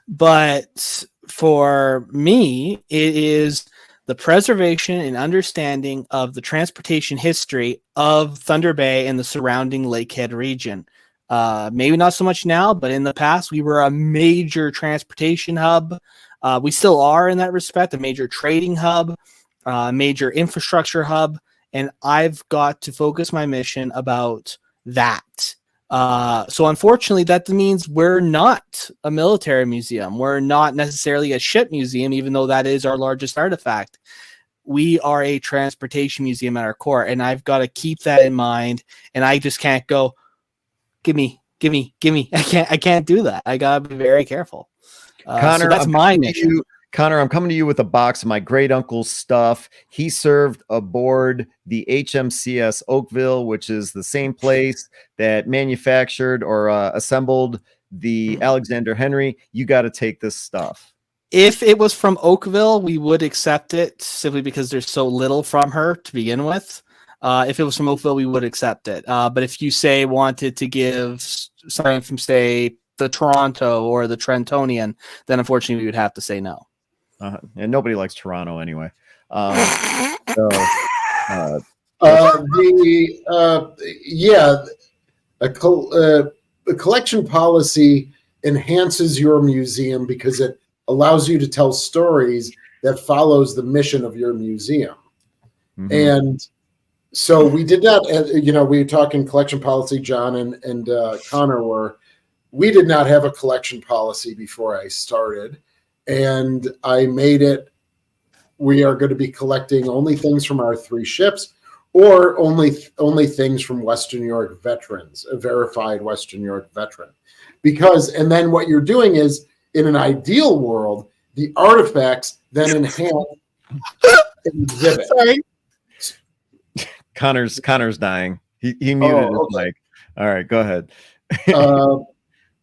but for me, it is the preservation and understanding of the transportation history of Thunder Bay and the surrounding Lakehead region. Maybe not so much now, but in the past, we were a major transportation hub. We still are in that respect, a major trading hub, major infrastructure hub, and I've got to focus my mission about that. So unfortunately, that means we're not a military museum. We're not necessarily a ship museum, even though that is our largest artifact. We are a transportation museum at our core, and I've got to keep that in mind, and I just can't go, give me. I can't do that. I got to be very careful. Connor, so that's my mission. Connor, I'm coming to you with a box of my great uncle's stuff. He served aboard the HMCS Oakville, which is the same place that manufactured or assembled the Alexander Henry. You got to take this stuff. If it was from Oakville, we would accept it simply because there's so little from her to begin with. If it was from Oakville, we would accept it. But if you wanted to give something from, say, the Toronto or the Trentonian, then unfortunately we would have to say no. And nobody likes Toronto anyway. The collection policy enhances your museum because it allows you to tell stories that follows the mission of your museum. Mhm. And so we did not, we were talking collection policy, John and Connor we did not have a collection policy before I started. And I made it, we are going to be collecting only things from our 3 ships, or only things from Western New York veterans, a verified Western New York veteran. And then what you're doing is, in an ideal world, the artifacts then enhance an exhibit. Sorry. Connor's dying. He muted his mic. All right, go ahead.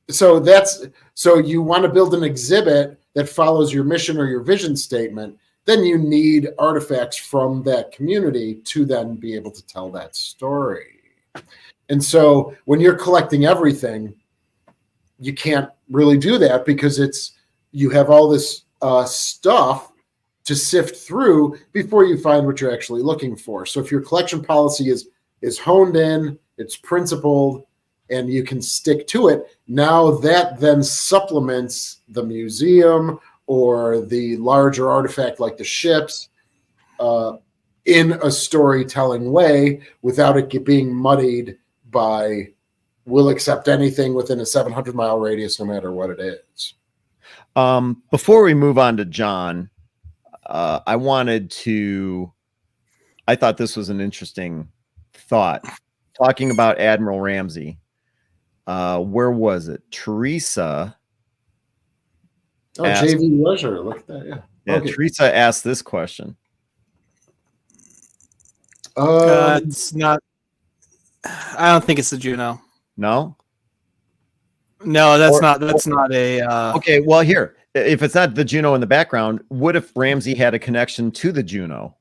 So you want to build an exhibit that follows your mission or your vision statement, then you need artifacts from that community to then be able to tell that story. And so when you're collecting everything, you can't really do that, because you have all this stuff to sift through before you find what you're actually looking for. So if your collection policy is honed in, it's principled, and you can stick to it, now that then supplements the museum or the larger artifact like the ships in a storytelling way, without it being muddied by, we'll accept anything within a 700-mile radius, no matter what it is. Before we move on to John, I thought this was an interesting thought, talking about Admiral Ramsey. Where was it? Teresa. JV Leisure. Look at that. Yeah. Okay. Teresa asked this question. It's not. I don't think it's the Juno. No. No, that's not a. Okay, well, here, if it's not the Juno in the background, what if Ramsey had a connection to the Juno?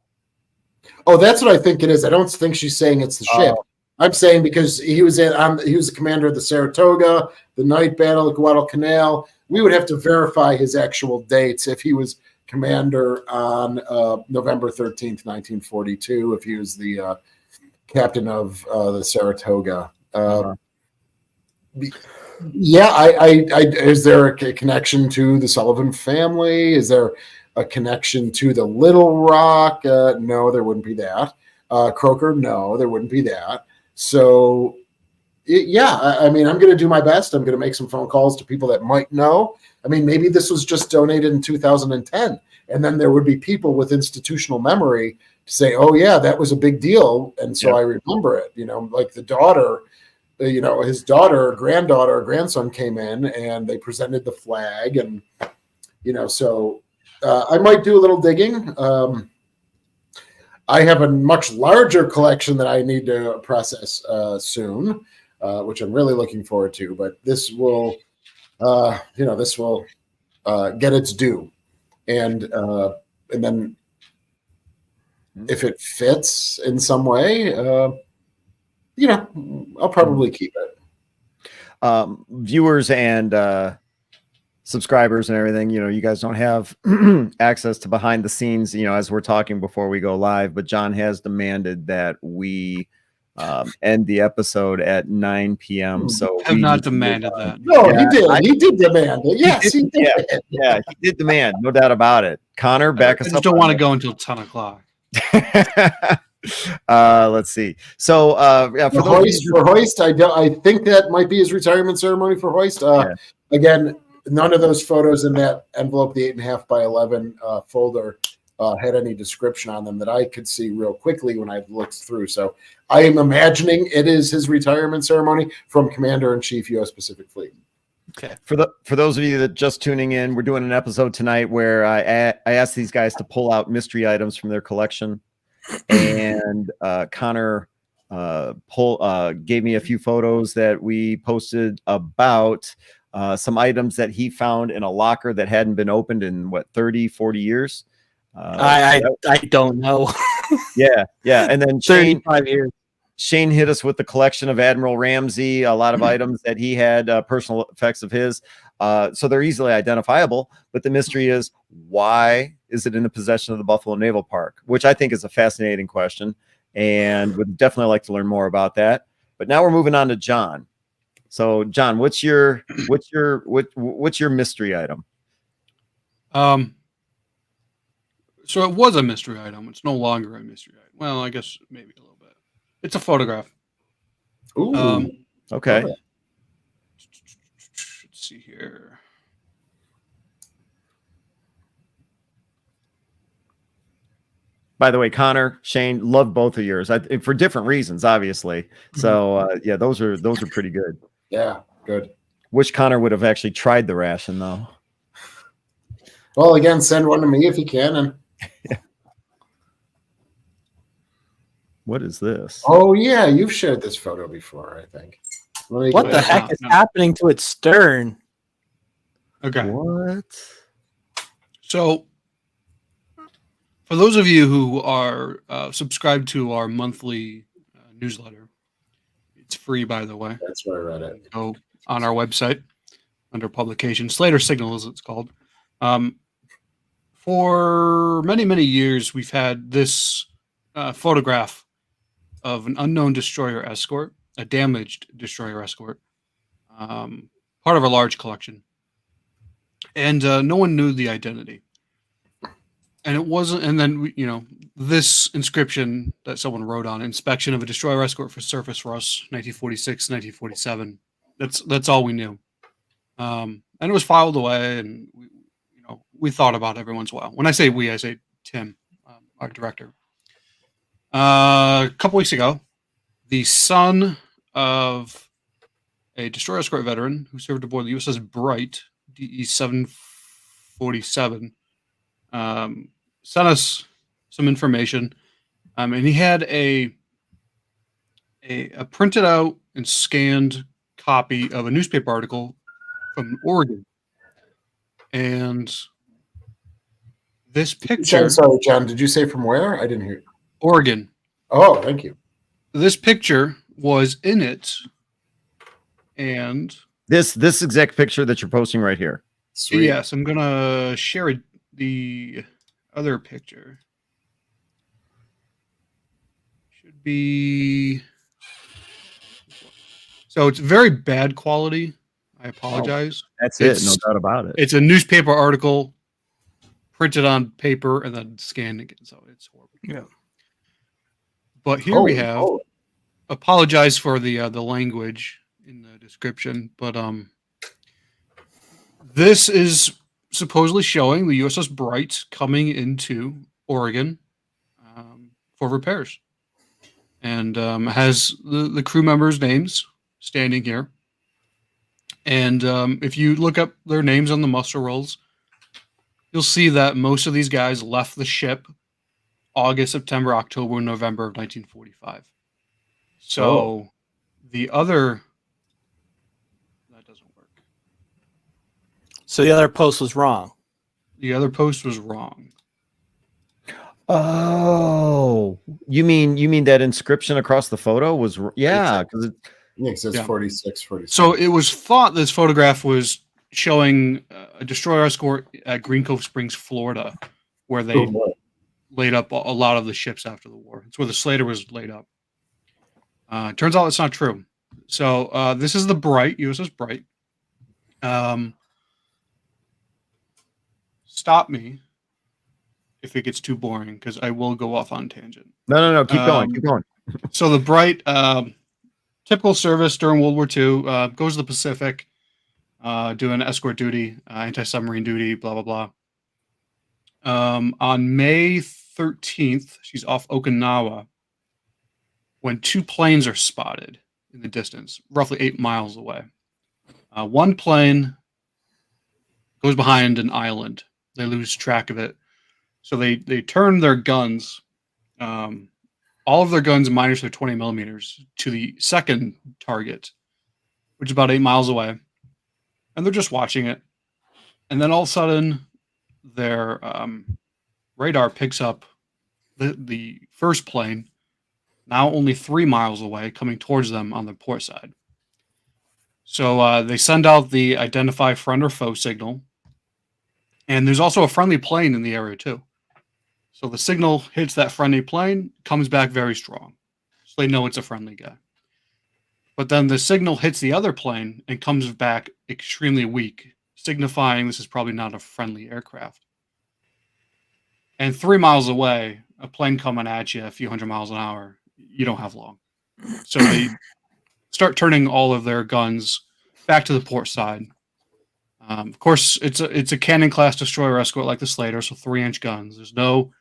Oh, that's what I think it is. I don't think she's saying it's the ship. I'm saying because he was the commander of the Saratoga, the night battle at Guadalcanal. We would have to verify his actual dates if he was commander on November 13th, 1942, if he was the captain of the Saratoga. Yeah, is there a connection to the Sullivan family? Is there a connection to the Little Rock? No, there wouldn't be that. Croker? No, there wouldn't be that. So, I mean, I'm going to do my best. I'm going to make some phone calls to people that might know. I mean, maybe this was just donated in 2010, and then there would be people with institutional memory to say, oh, yeah, that was a big deal, and so I remember it. Like the daughter, his daughter, granddaughter, grandson came in, and they presented the flag, and, so I might do a little digging. I have a much larger collection that I need to process soon, which I'm really looking forward to. But this will, get its due, and then if it fits in some way, I'll probably keep it. Viewers and subscribers and everything, you guys don't have access to behind the scenes, as we're talking before we go live, but John has demanded that we end the episode at 9 p.m. So I have not demanded that. No, he did demand it. Yes, he did. Yeah, he did demand, no doubt about it. Connor, back us up. I just don't want to go until 10 o'clock. Let's see. So for Hoist, I think that might be his retirement ceremony for Hoist. Again, none of those photos in that envelope, the 8.5 by 11 folder, had any description on them that I could see real quickly when I looked through. So I am imagining it is his retirement ceremony from Commander-in-Chief, U.S. Pacific Fleet. Okay. For those of you that just tuning in, we're doing an episode tonight where I asked these guys to pull out mystery items from their collection, and Connor gave me a few photos that we posted about some items that he found in a locker that hadn't been opened in 30, 40 years. I don't know. Yeah. And then 35 years. Shane hit us with the collection of Admiral Ramsey, a lot of items that he had, personal effects of his. So they're easily identifiable. But the mystery is, why is it in the possession of the Buffalo Naval Park? Which I think is a fascinating question, and would definitely like to learn more about that. But now we're moving on to John. So, John, what's your mystery item? So it was a mystery item. It's no longer a mystery item. Well, I guess maybe a little bit. It's a photograph. Ooh. Okay. Okay. Let's see here. By the way, Connor, Shane, love both of yours for different reasons, obviously. So yeah, those are pretty good. Yeah, good. Wish Connor would have actually tried the ration though. Well, again, send one to me if you can. And what is this? oh yeah, you've shared this photo before, I think. What the heck is happening to its stern? Okay. What? So, for those of you who are subscribed to our monthly newsletter, it's free, by the way. That's where I read it. Go on our website under publication, Slater Signal, as it's called. For many, many years, we've had this photograph of an unknown destroyer escort, a damaged destroyer escort, part of a large collection. And no one knew the identity. And it wasn't, and then, this inscription that someone wrote on: inspection of a destroyer escort for surface rust, 1946, 1947. That's all we knew. And it was filed away, and we thought about it every once in a while. When I say we, I say Tim, our director. A couple weeks ago, the son of a destroyer escort veteran who served aboard the USS Bright, DE 747, sent us some information, and he had a printed out and scanned copy of a newspaper article from Oregon, and this picture. Sorry, John. Did you say from where? I didn't hear. Oregon. Oh, thank you. This picture was in it, and This exact picture that you're posting right here. Sweet. yes, I'm gonna share the other picture. Should be. So it's very bad quality. I apologize. That's it, no doubt about it. It's a newspaper article printed on paper and then scanned again. So it's horrible. Yeah. But here we have. Apologize for the language in the description, but this is supposedly showing the USS Bright coming into Oregon for repairs, and has the crew members' names standing here. And if you look up their names on the muster rolls, you'll see that most of these guys left the ship August, September, October, November of 1945. So the other, that doesn't work. So the other post was wrong. The other post was wrong. Oh, you mean that inscription across the photo was? Yeah, because it says 46, 46. So it was thought this photograph was showing a destroyer escort at Green Cove Springs, Florida, where they laid up a lot of the ships after the war. It's where the Slater was laid up. Turns out it's not true. So this is the Bright, USS Bright. Stop me if it gets too boring, because I will go off on tangent. No. Keep going. So the Bright, typical service during World War II, goes to the Pacific, doing escort duty, anti-submarine duty, blah, blah, blah. On May 13th, she's off Okinawa when two planes are spotted in the distance, roughly 8 miles away. One plane goes behind an island. They lose track of it. So they turn their guns, all of their guns minus their 20 millimeters, to the second target, which is about 8 miles away. And they're just watching it. And then all of a sudden, their radar picks up the first plane, now only 3 miles away, coming towards them on the port side. So they send out the identify friend or foe signal. And there's also a friendly plane in the area too. So the signal hits that friendly plane, comes back very strong. So they know it's a friendly guy. But then the signal hits the other plane and comes back extremely weak, signifying this is probably not a friendly aircraft. And 3 miles away, a plane coming at you a few hundred miles an hour, you don't have long. So they start turning all of their guns back to the port side. Of course, it's a cannon class destroyer escort like the Slater, so 3-inch guns. There's no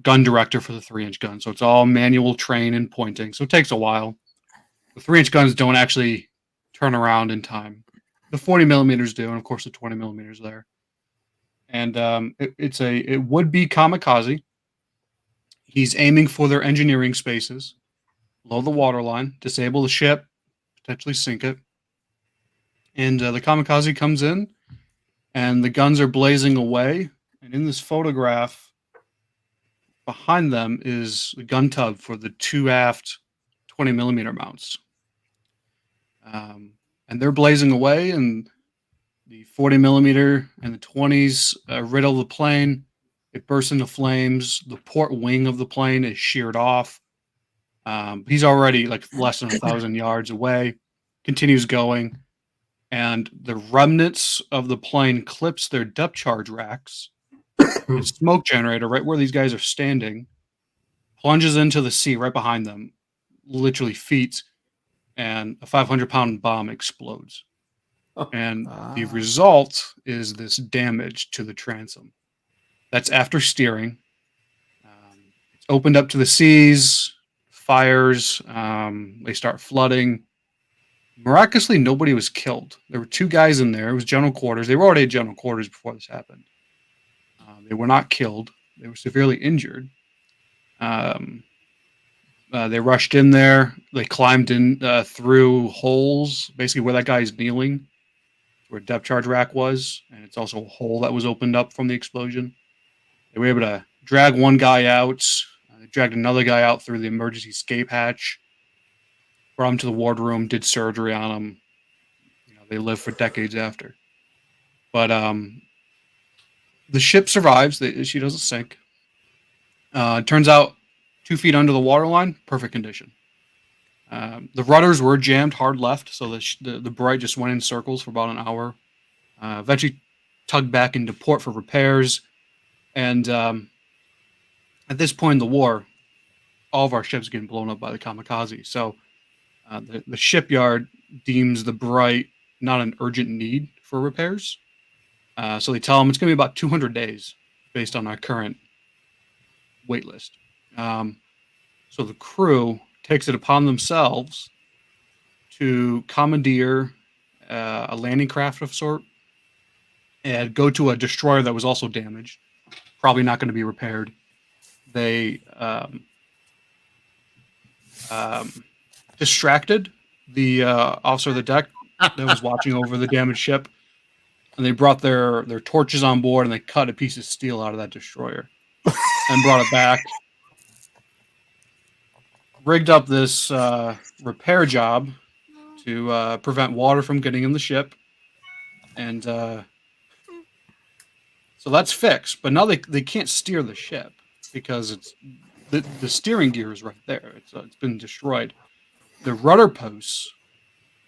gun director for the 3-inch gun, so it's all manual train and pointing. So it takes a while. The 3-inch guns don't actually turn around in time. The 40 millimeters do, and of course the 20 millimeters there. And it would be kamikaze. He's aiming for their engineering spaces, below the waterline, disable the ship, potentially sink it. And the kamikaze comes in, and the guns are blazing away. And in this photograph, behind them is the gun tub for the 2 aft 20 millimeter mounts. And they're blazing away, and the 40 millimeter and the 20s riddle the plane. It bursts into flames. The port wing of the plane is sheared off. He's already like less than 1,000 yards away, continues going. And the remnants of the plane clips their depth charge racks. The smoke generator, right where these guys are standing, plunges into the sea right behind them, literally feet, and a 500-pound bomb explodes. And the result is this damage to the transom. That's after steering. It's opened up to the seas, fires, they start flooding. Miraculously, nobody was killed. There were 2 guys in there. It was general quarters. They were already at general quarters before this happened. They were not killed. They were severely injured. They rushed in there. They climbed in through holes, basically where that guy's kneeling, where depth charge rack was, and it's also a hole that was opened up from the explosion. They were able to drag one guy out. They dragged another guy out through the emergency escape hatch. Brought him to the wardroom, did surgery on him. They lived for decades after. But the ship survives. She doesn't sink. Turns out 2 feet under the waterline, perfect condition. The rudders were jammed hard left, so the Bright just went in circles for about an hour. Eventually tugged back into port for repairs. And at this point in the war, all of our ships are getting blown up by the kamikaze. So the shipyard deems the Bright not an urgent need for repairs. So they tell them it's going to be about 200 days based on our current wait list. So the crew takes it upon themselves to commandeer a landing craft of sort and go to a destroyer that was also damaged, probably not going to be repaired. They distracted the officer of the deck that was watching over the damaged ship, and they brought their torches on board, and they cut a piece of steel out of that destroyer and brought it back. Rigged up this repair job to prevent water from getting in the ship, and so that's fixed. But now they can't steer the ship because it's the steering gear is right there. It's been destroyed. The rudder posts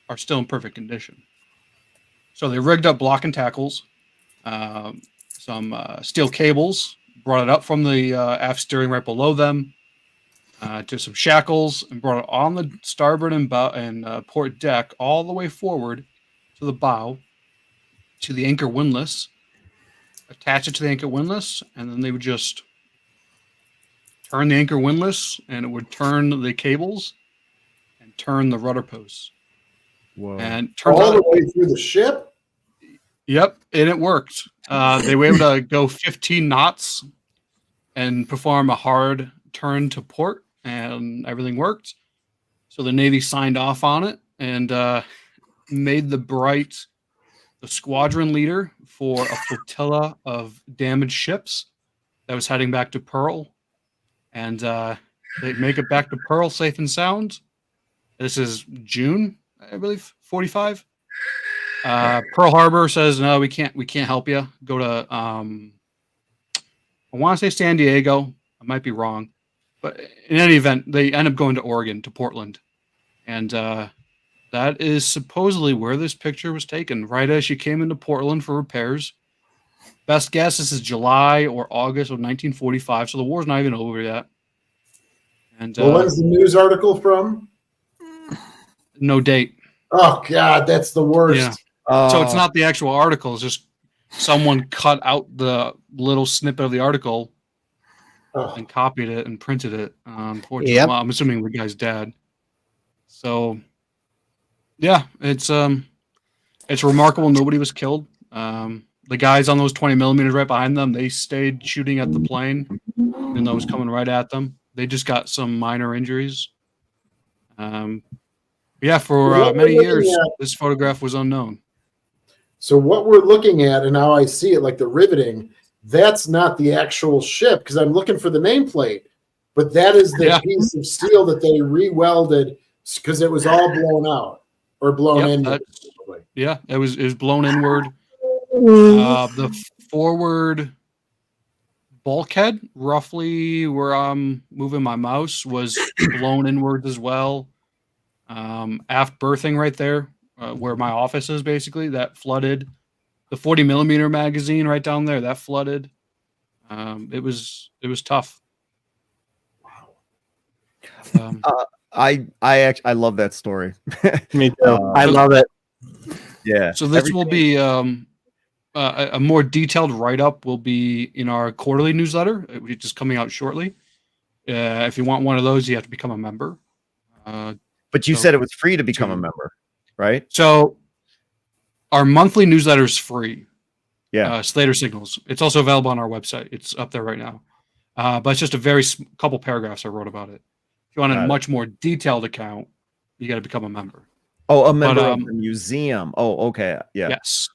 are still in perfect condition. So they rigged up block and tackles, some steel cables, brought it up from the aft steering right below them, to some shackles, and brought it on the starboard and port deck all the way forward to the bow, to the anchor windlass, attach it to the anchor windlass, and then they would just turn the anchor windlass, and it would turn the cables and turn the rudder posts. Whoa. And turns all the way through the ship? Yep, and it worked. They were able to go 15 knots and perform a hard turn to port, and everything worked. So the Navy signed off on it and made the Bright the squadron leader for a flotilla of damaged ships that was heading back to Pearl. And they make it back to Pearl safe and sound. This is June, I believe, 45. Pearl Harbor says, no, we can't help you. Go to, I want to say San Diego. I might be wrong. But in any event, they end up going to Oregon, to Portland. And that is supposedly where this picture was taken, right as she came into Portland for repairs. Best guess, this is July or August of 1945, so the war's not even over yet. And Well, when's the news article from? no date. Oh God, that's the worst. Yeah. So it's not the actual article. It's just someone cut out the little snippet of the article and copied it and printed it. Unfortunately, well, I'm assuming the guy's dad. So, yeah, it's remarkable. Nobody was killed. The guys on those 20 millimeters right behind them, they stayed shooting at the plane, even though it was coming right at them. They just got some minor injuries. Yeah, for many years, this photograph was unknown. So what we're looking at, and now I see it, like the riveting, that's not the actual ship, because I'm looking for the nameplate, but that is the piece of steel that they re-welded because it was all blown out or blown in. Yeah, it was blown inward. The forward bulkhead, roughly where I'm moving my mouse, was blown inward as well. Aft berthing right there, where my office is, basically, that flooded. The 40 millimeter magazine right down there, that flooded. It was tough. Wow. I love that story. Me too. I love it. Yeah. So this will be a more detailed write-up will be in our quarterly newsletter, which is coming out shortly. If you want one of those, you have to become a member. But you said it was free to become a member, right? So our monthly newsletter is free. Yeah. Slater Signals. It's also available on our website. It's up there right now. But it's just a very couple paragraphs I wrote about it. If you want a much more detailed account, you got to become a member. Oh, a member of the museum. Oh, okay. Yeah. Yes.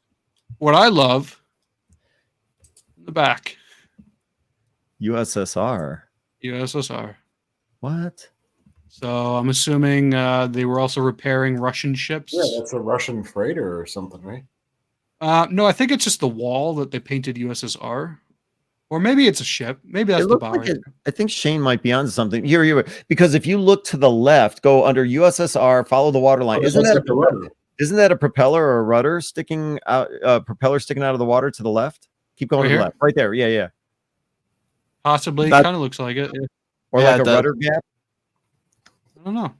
What I love, in the back. USSR. USSR. What? So I'm assuming they were also repairing Russian ships. Yeah, that's a Russian freighter or something, right? No, I think it's just the wall that they painted USSR. Or maybe it's a ship. Maybe that's the bow. Like I think Shane might be onto something. Here, because if you look to the left, go under USSR, follow the waterline. Isn't that a propeller or a rudder sticking out? Propeller sticking out of the water to the left. Keep going to the left, right there. Yeah. Possibly, kind of looks like it. Or like a rudder gap. I don't know.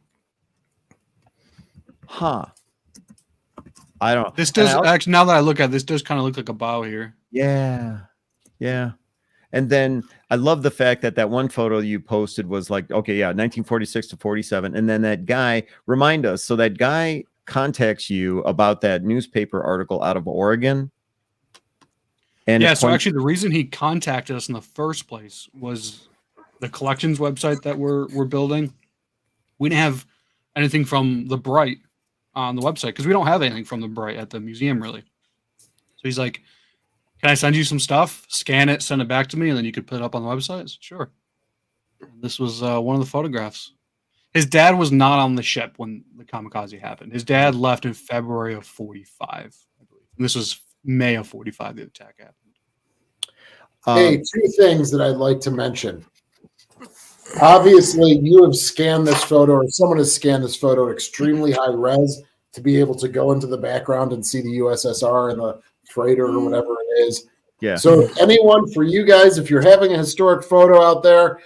Huh. I don't know. This does actually. Now that I look at this, does kind of look like a bow here. Yeah. And then I love the fact that one photo you posted was like, okay, yeah, 1946 to 47. And then that guy, remind us, so that guy contacts you about that newspaper article out of Oregon. And yeah, so actually the reason he contacted us in the first place was the collections website that we're building. We didn't have anything from the Bright on the website because we don't have anything from the Bright at the museum, really. So he's like, can I send you some stuff? Scan it, send it back to me, and then you could put it up on the website? I said, sure. And this was one of the photographs. His dad was not on the ship when the kamikaze happened. His dad left in February of 45, I believe. And this was May of 45, the attack happened. Hey, two things that I'd like to mention. Obviously, you have scanned this photo, or someone has scanned this photo at extremely high res to be able to go into the background and see the USSR and the freighter or whatever it is. Yeah. So if anyone, for you guys, if you're having a historic photo out there,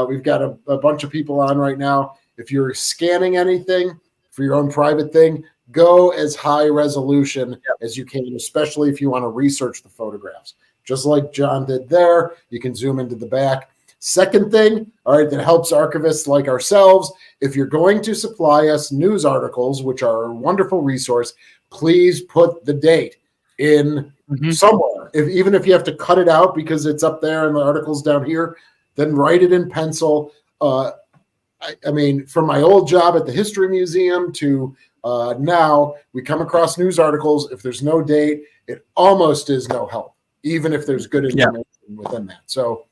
we've got a bunch of people on right now. If you're scanning anything for your own private thing, go as high resolution as you can, especially if you want to research the photographs. Just like John did there, you can zoom into the back. Second thing, all right, that helps archivists like ourselves, if you're going to supply us news articles, which are a wonderful resource, please put the date in somewhere. Even if you have to cut it out because it's up there and the article's down here, then write it in pencil. I mean, from my old job at the History Museum to now, we come across news articles. If there's no date, it almost is no help, even if there's good information within that. So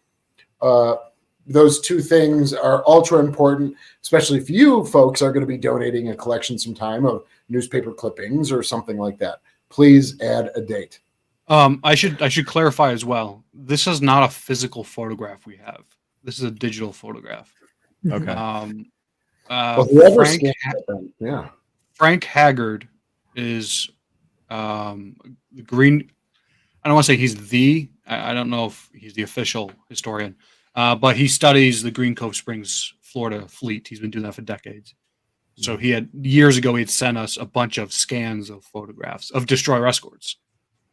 those two things are ultra important, especially if you folks are going to be donating a collection sometime of newspaper clippings or something like that. Please add a date. I should clarify as well. This is not a physical photograph we have. This is a digital photograph. Okay. Frank Haggard is the green. I don't want to say he's I don't know if he's the official historian, but he studies the Green Cove Springs, Florida fleet. He's been doing that for decades. So he had years ago, he'd sent us a bunch of scans of photographs of destroyer escorts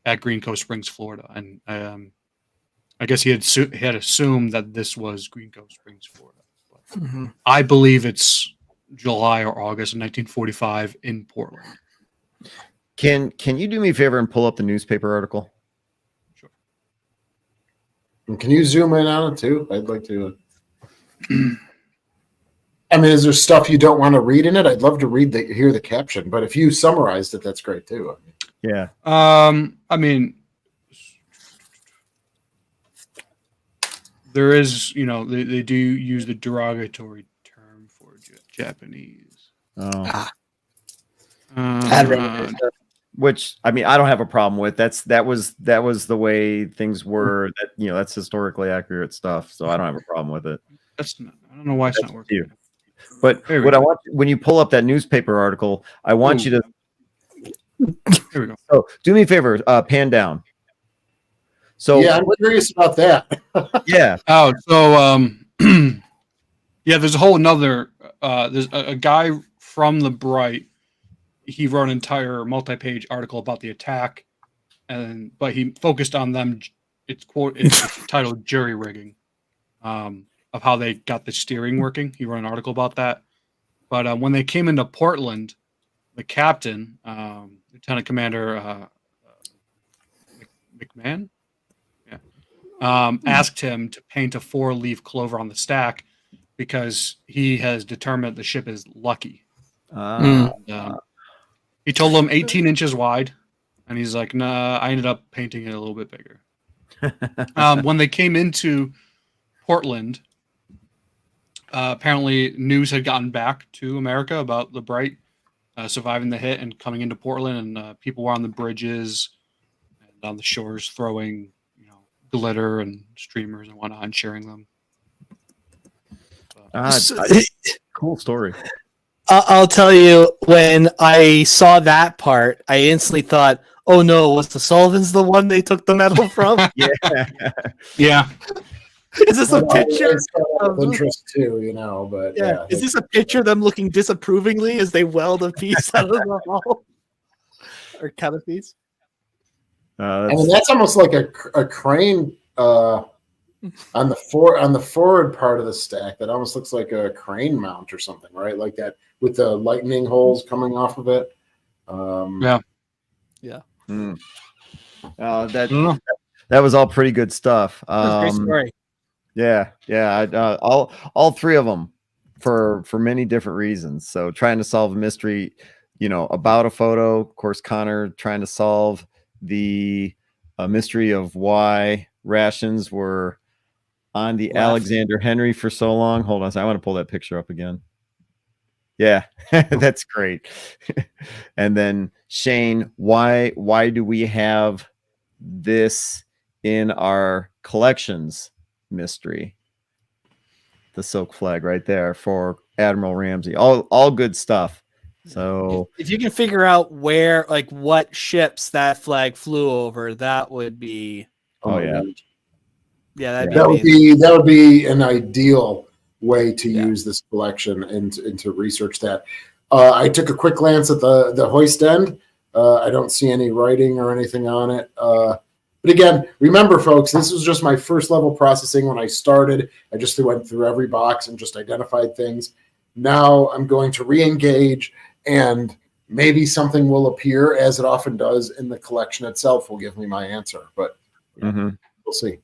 at Green Cove Springs, Florida. And I guess he had assumed that this was Green Cove Springs, Florida. But I believe it's July or August of 1945 in Portland. Can you do me a favor and pull up the newspaper article? Sure. And can you zoom in on it too? I'd like to. I mean, is there stuff you don't want to read in it? I'd love to hear the caption, but if you summarized it, that's great too. Yeah. I mean, there is, they do use the derogatory term for Japanese. Oh. Which I mean, I don't have a problem with. That was the way things were. That that's historically accurate stuff. So I don't have a problem with it. I don't know why it's not working. You. But what I want, when you pull up that newspaper article, I want you to. Here we go. So do me a favor, pan down. So yeah, I'm curious about that. Yeah. Oh, so yeah, there's a whole another. There's a guy from the Bright. He wrote an entire multi-page article about the attack, but he focused on them. It's titled "Jury Rigging," of how they got the steering working. He wrote an article about that. But when they came into Portland, the captain, Lieutenant Commander McMahon, asked him to paint a 4-leaf clover on the stack because he has determined the ship is lucky. He told him 18 inches wide, and he's like, "Nah." I ended up painting it a little bit bigger. When they came into Portland, apparently news had gotten back to America about the Bright surviving the hit and coming into Portland, and people were on the bridges and on the shores throwing, glitter and streamers and whatnot and sharing them. Cool story. I'll tell you, when I saw that part, I instantly thought, "Oh no, was the Sullivans the one they took the medal from?" Yeah. Is this a picture of interest too? But yeah. Is this a picture of them looking disapprovingly as they weld a piece out of the hull or cut a piece? I mean, that's almost like a crane on the forward part of the stack. That almost looks like a crane mount or something, right? Like that with the lightning holes coming off of it. Yeah. That was all pretty good stuff. Great story. Yeah. All three of them for many different reasons. So trying to solve a mystery, about a photo. Of course, Connor trying to solve the mystery of why rations were on the Alexander Henry for so long. Hold on, I want to pull that picture up again. Yeah, that's great. And then Shane, why do we have this in our collections mystery? The silk flag right there for Admiral Ramsey. All good stuff. So if you can figure out where, like, what ships that flag flew over, that would be. That would be an ideal way to use this collection and to research that. I took a quick glance at the hoist end. I don't see any writing or anything on it. But again, remember, folks, this was just my first level processing when I started. I just went through every box and just identified things. Now I'm going to re-engage, and maybe something will appear, as it often does in the collection itself will give me my answer. But we'll see.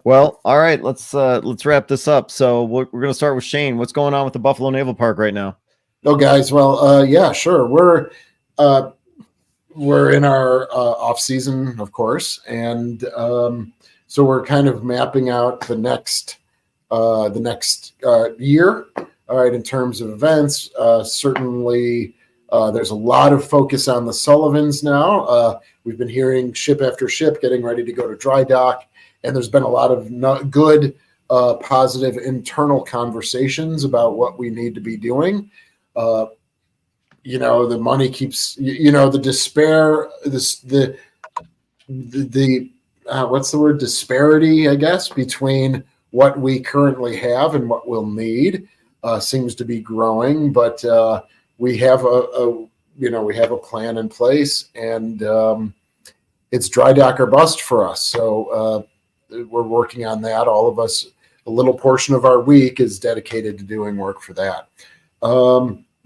Well, all right, let's wrap this up. So we're going to start with Shane. What's going on with the Buffalo Naval Park right now? Oh, guys, well, yeah, sure. We're in our off season, of course, and so we're kind of mapping out the next year. All right, in terms of events, certainly there's a lot of focus on the Sullivans now. We've been hearing ship after ship getting ready to go to dry dock, and there's been a lot of good, positive internal conversations about what we need to be doing. The money keeps, the despair, the the what's the word, disparity, I guess, between what we currently have and what we'll need seems to be growing. But we have a plan in place, and it's dry dock or bust for us. So we're working on that. All of us, a little portion of our week is dedicated to doing work for that.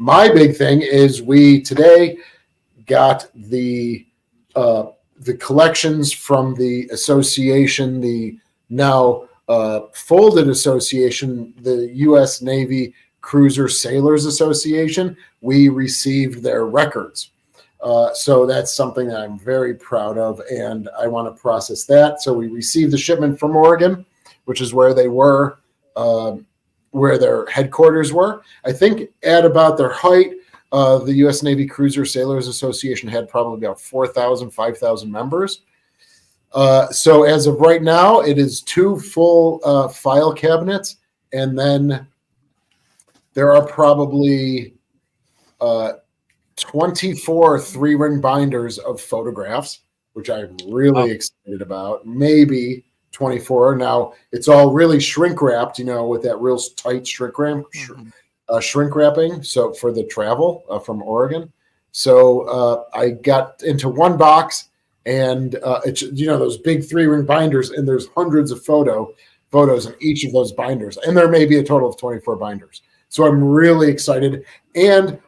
My big thing is we today got the collections from the association, the now folded association, the U.S. Navy Cruiser Sailors Association. We received their records. So that's something that I'm very proud of, and I want to process that. So we received the shipment from Oregon, which is where they were, where their headquarters were. I think at about their height, the U.S. Navy Cruiser Sailors Association had probably about 4,000, 5,000 members. So as of right now, it is 2 full file cabinets, and then there are probably 24 3-ring binders of photographs, which I'm really excited about. Maybe 24. Now it's all really shrink wrapped, with that real tight shrink wrapping. So for the travel from Oregon. So I got into one box, and it's those big 3-ring binders, and there's hundreds of photos in each of those binders, and there may be a total of 24 binders. So I'm really excited, and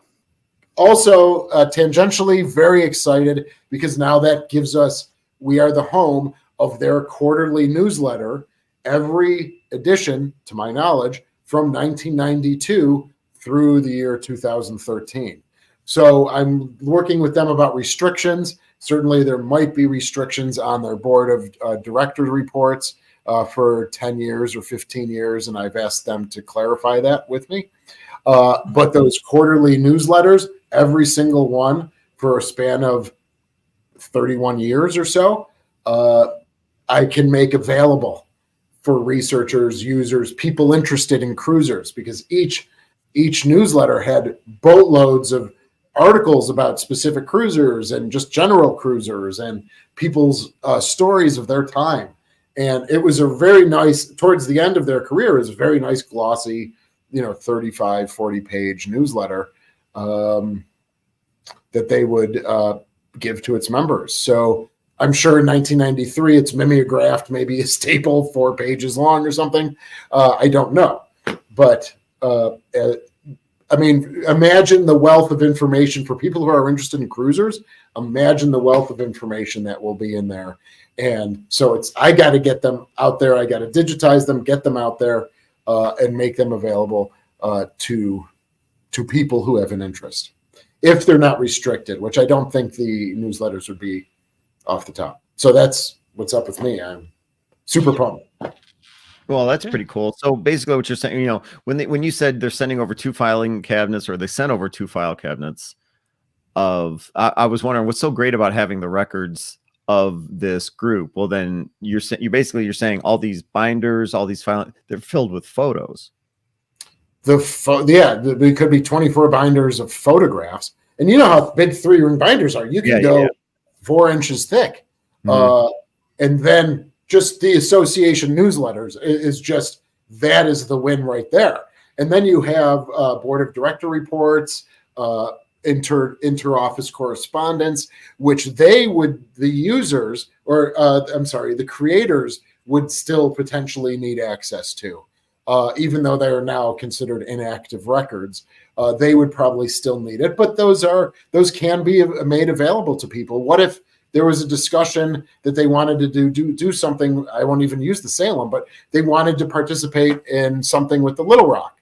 also tangentially very excited, because now that gives us, we are the home of their quarterly newsletter, every edition, to my knowledge, from 1992 through the year 2013. So I'm working with them about restrictions. Certainly there might be restrictions on their board of directors reports for 10 years or 15 years, and I've asked them to clarify that with me. But those quarterly newsletters, every single one for a span of 31 years or so, I can make available for researchers, users, people interested in cruisers, because each newsletter had boatloads of articles about specific cruisers and just general cruisers and people's stories of their time. And it was a very nice, towards the end of their career, it was a very nice glossy, 35, 40 page newsletter that they would give to its members. So I'm sure in 1993, it's mimeographed, maybe a staple 4 pages long or something. I don't know. But imagine the wealth of information for people who are interested in cruisers. Imagine the wealth of information that will be in there. And so I got to get them out there. I got to digitize them, get them out there, and make them available to people who have an interest, if they're not restricted, which I don't think the newsletters would be off the top. So that's what's up with me. I'm super pumped. Well, that's pretty cool. So basically what you're saying, when you said they're sending over 2 filing cabinets, or they sent over 2 file cabinets I was wondering what's so great about having the records of this group. Well, then you're saying all these binders, all these files, they're filled with photos. There could be 24 binders of photographs, and you know how big 3-ring binders are. You can go 4 inches thick, and then just the association newsletters is just, that is the win right there. And then you have board of director reports, inter-office correspondence, which the creators would still potentially need access to. Even though they're now considered inactive records, they would probably still need it. But those can be made available to people. What if there was a discussion that they wanted to do something? I won't even use the Salem, but they wanted to participate in something with the Little Rock.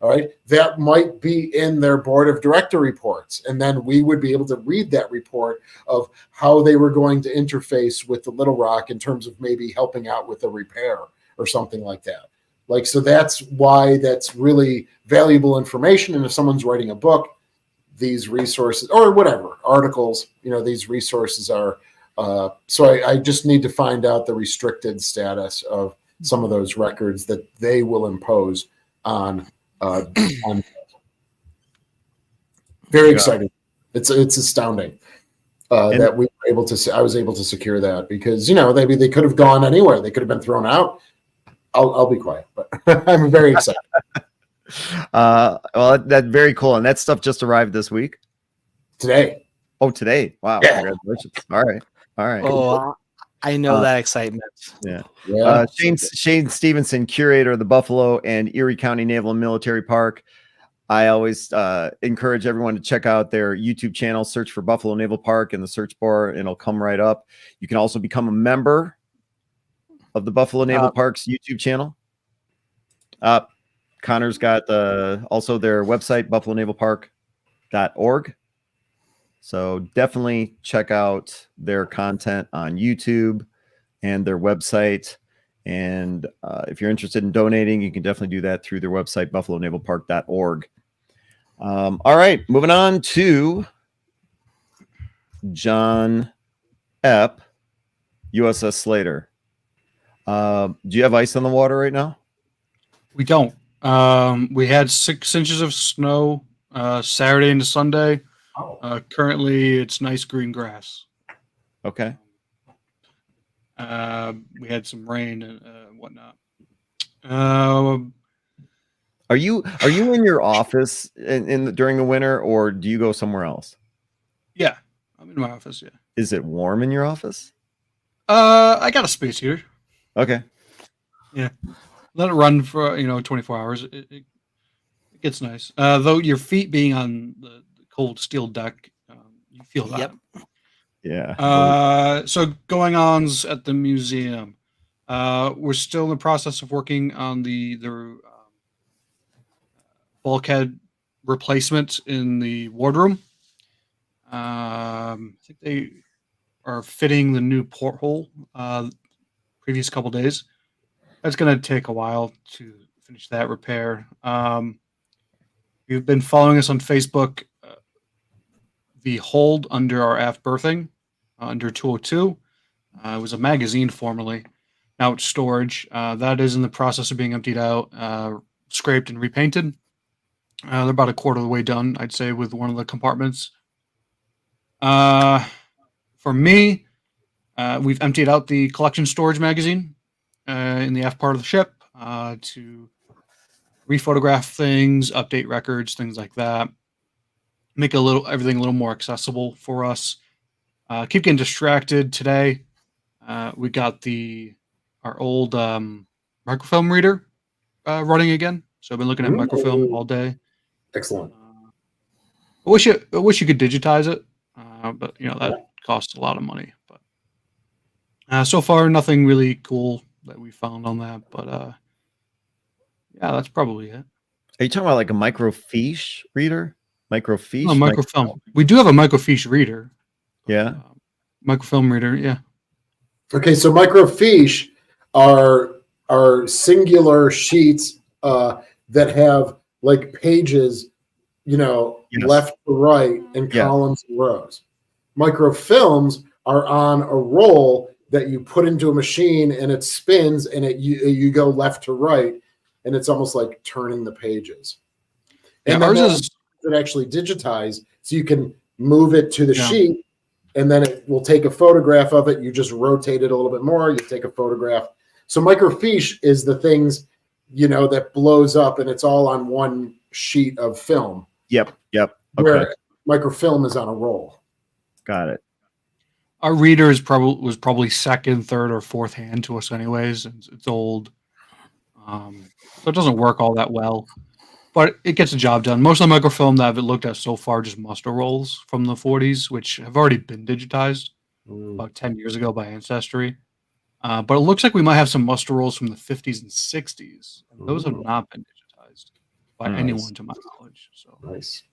All right, that might be in their board of director reports, and then we would be able to read that report of how they were going to interface with the Little Rock in terms of maybe helping out with a repair or something like that. So that's why that's really valuable information. And if someone's writing a book, these resources, or whatever, articles, these resources are. So I just need to find out the restricted status of some of those records that they will impose on. Very exciting. It's astounding. that we were able to. I was able to secure that because maybe they could have gone anywhere. They could have been thrown out. I'll be quiet, but I'm very excited. Well, that's very cool, and that stuff just arrived this week. Today. Oh, today! Wow, Yeah. Congratulations! All right. Oh, I know that excitement. Yeah. Shane Stevenson, curator of the Buffalo and Erie County Naval and Military Park. I always encourage everyone to check out their YouTube channel. Search for Buffalo Naval Park in the search bar, and it'll come right up. You can also become a member of the Buffalo Naval Park's YouTube channel. Connor's got also their website, buffalonavalpark.org. So definitely check out their content on YouTube and their website. And if you're interested in donating, you can definitely do that through their website, buffalonavalpark.org. All right, moving on to John Epp, USS Slater. Do you have ice on the water right now? We don't. We had 6 inches of snow Saturday into Sunday. Currently, it's nice green grass. Okay. We had some rain and whatnot. Are you in your office during the winter, or do you go somewhere else? Yeah, I'm in my office. Yeah. Is it warm in your office? I got a space heater. Okay. Yeah. Let it run for 24 hours. It gets nice. Though your feet being on the cold steel deck, you feel that. Yep. Yeah. So going ons at the museum. We're still in the process of working on the bulkhead replacement in the wardroom. I think they are fitting the new porthole previous couple days. That's going to take a while to finish that repair. You've been following us on Facebook. The hold under our aft berthing, under 202. It was a magazine formerly. Now it's storage. That is in the process of being emptied out, scraped and repainted. They're about a quarter of the way done, I'd say, with one of the compartments. For me, we've emptied out the collection storage magazine in the aft part of the ship to rephotograph things, update records, things like that. Make everything a little more accessible for us. Keep getting distracted today. We got our old microfilm reader running again. So I've been looking at microfilm all day. Excellent. I wish you could digitize it, but that costs a lot of money. But so far, nothing really cool that we found on that. But yeah, that's probably it. Are you talking about like a microfiche reader? Microfiche? No, microfilm. We do have a microfiche reader. Yeah. Microfilm reader. Yeah. Okay, so microfiche are singular sheets that have like pages, left to right and columns and rows. Microfilms are on a roll that you put into a machine and it spins and you go left to right and it's almost like turning the pages. And ours is actually digitized, so you can move it to the sheet and then it will take a photograph of it. You just rotate it a little bit more, you take a photograph. So microfiche is the things that blows up and it's all on one sheet of film. Yep. Okay. Where microfilm is on a roll. Got it. Our reader was probably second, third, or fourth hand to us, anyways. It's old, so it doesn't work all that well, but it gets the job done. Most of the microfilm that I've looked at so far just muster rolls from the 40s, which have already been digitized about 10 years ago by Ancestry. But it looks like we might have some muster rolls from the 50s and 60s. And those have not been digitized by anyone to my knowledge. So nice.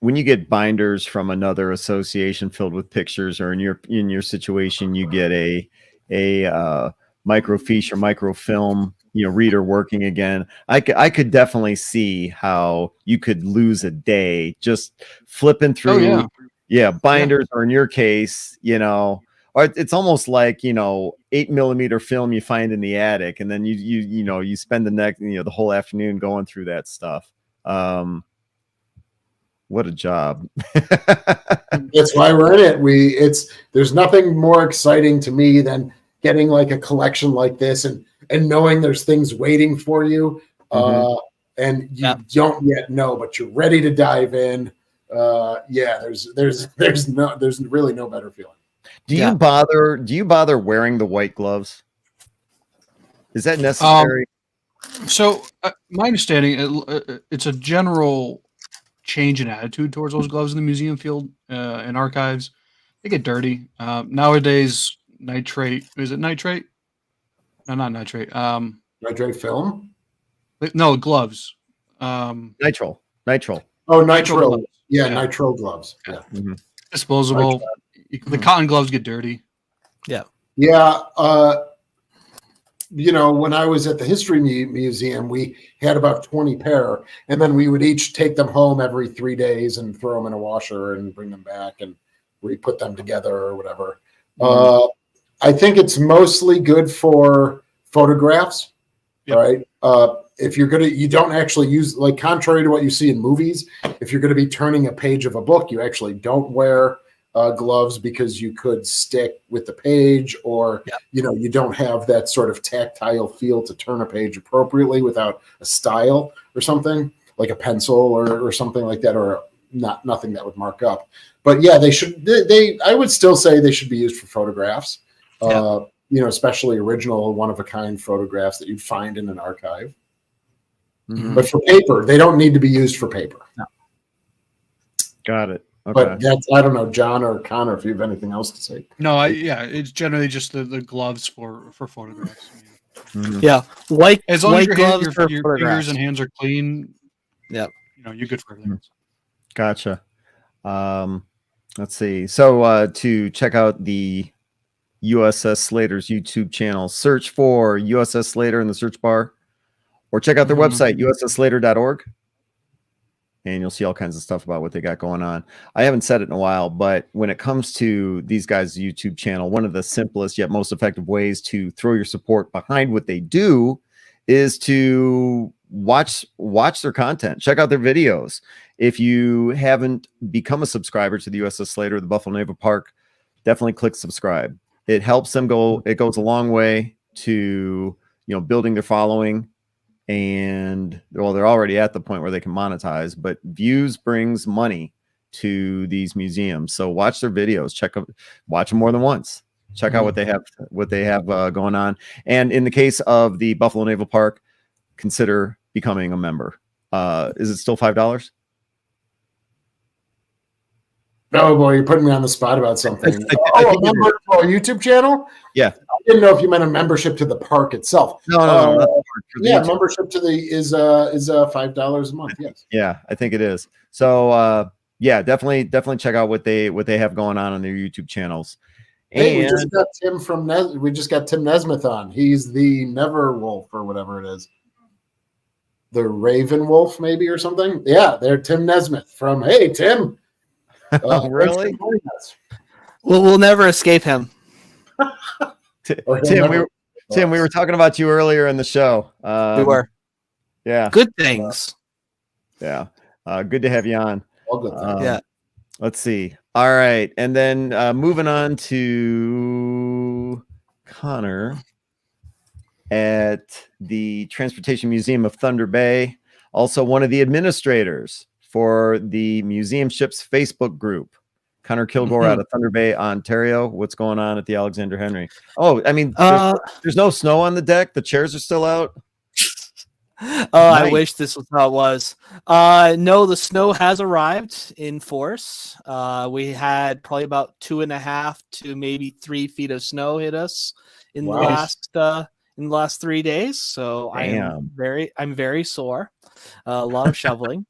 When you get binders from another association filled with pictures, or in your situation, you get a microfiche or microfilm reader working again, I could definitely see how you could lose a day just flipping through binders, or in your case, or it's almost like 8mm film you find in the attic, and then you spend the whole afternoon going through that stuff. What a job. That's why we're in it. There's nothing more exciting to me than getting like a collection like this and knowing there's things waiting for you. And you don't yet know, but you're ready to dive in. There's really no better feeling. Do you bother wearing the white gloves? Is that necessary? So my understanding, it's a general change in attitude towards those gloves in the museum field and archives. They get dirty. Nowadays, nitrate. Is it nitrate? No, not nitrate. Nitrate film? No, gloves. Nitrile. Oh, nitrile. gloves. Yeah, nitrile gloves. Yeah. Disposable. The cotton gloves get dirty. Yeah. Yeah. When I was at the History Museum, we had about 20 pair, and then we would each take them home every 3 days and throw them in a washer and bring them back and re-put them together or whatever. I think it's mostly good for photographs, right? If you're you don't actually use, like, contrary to what you see in movies, if you're going to be turning a page of a book, you actually don't wear gloves because you could stick with the page, or you don't have that sort of tactile feel to turn a page appropriately without a style or something like a pencil or something like that, or nothing that would mark up. But yeah, I would still say they should be used for photographs. Especially original one-of-a-kind photographs that you'd find in an archive. But for paper, they don't need to be used for paper. No. Got it. Okay. But I don't know, John or Connor, if you have anything else to say. No, it's generally just the gloves for photographs. Yeah, white as long white as your gloves your for fingers photographs. and hands are clean. Yep. You're good for everything. Gotcha. Let's see. So to check out the USS Slater's YouTube channel, search for USS Slater in the search bar, or check out their website, ussslater.org. And you'll see all kinds of stuff about what they got going on. I haven't said it in a while, but when it comes to these guys' YouTube channel, one of the simplest yet most effective ways to throw your support behind what they do is to watch their content, check out their videos. If you haven't become a subscriber to the USS Slater, the Buffalo Naval Park, definitely click subscribe. It helps them go. It goes a long way to building their following. And they're already at the point where they can monetize, but views brings money to these museums. So watch their videos, watch them more than once, check out what they have going on. And in the case of the Buffalo Naval Park, consider becoming a member. Is it still $5? Oh boy, you're putting me on the spot about something. A member to a YouTube channel? Yeah. I didn't know if you meant a membership to the park itself. No. Membership to the is $5 a month. Yes. Yeah, I think it is. So definitely check out what they have going on their YouTube channels. Hey, we just got Tim Nesmith on. He's the Never Wolf or whatever it is. The Raven Wolf, maybe, or something. Yeah, they're Tim Nesmith from Hey Tim. Really? We'll never escape him. Tim, we were talking about you earlier in the show. We were. Yeah. Good things. Yeah. Good to have you on. All good things. Yeah. Let's see. All right. And then moving on to Connor at the Transportation Museum of Thunder Bay, also one of the administrators for the Museum Ships Facebook group. Connor Kilgore out of Thunder Bay, Ontario. What's going on at the Alexander Henry? Oh, I mean, there's no snow on the deck. The chairs are still out. Nice. I wish this was how it was. No, the snow has arrived in force. We had probably about 2.5 to maybe 3 feet of snow hit us in the last 3 days. So I'm very sore. A lot of shoveling.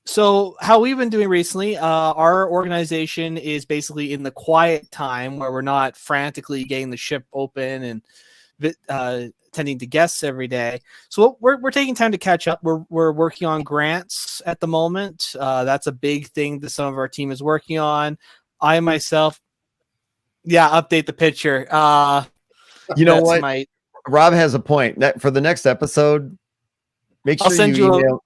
So how we've been doing recently, our organization is basically in the quiet time where we're not frantically getting the ship open and attending to guests every day. So we're taking time to catch up. We're working on grants at the moment. That's a big thing that some of our team is working on. I myself, update the picture. You know what? Rob has a point. That for the next episode, make sure you email.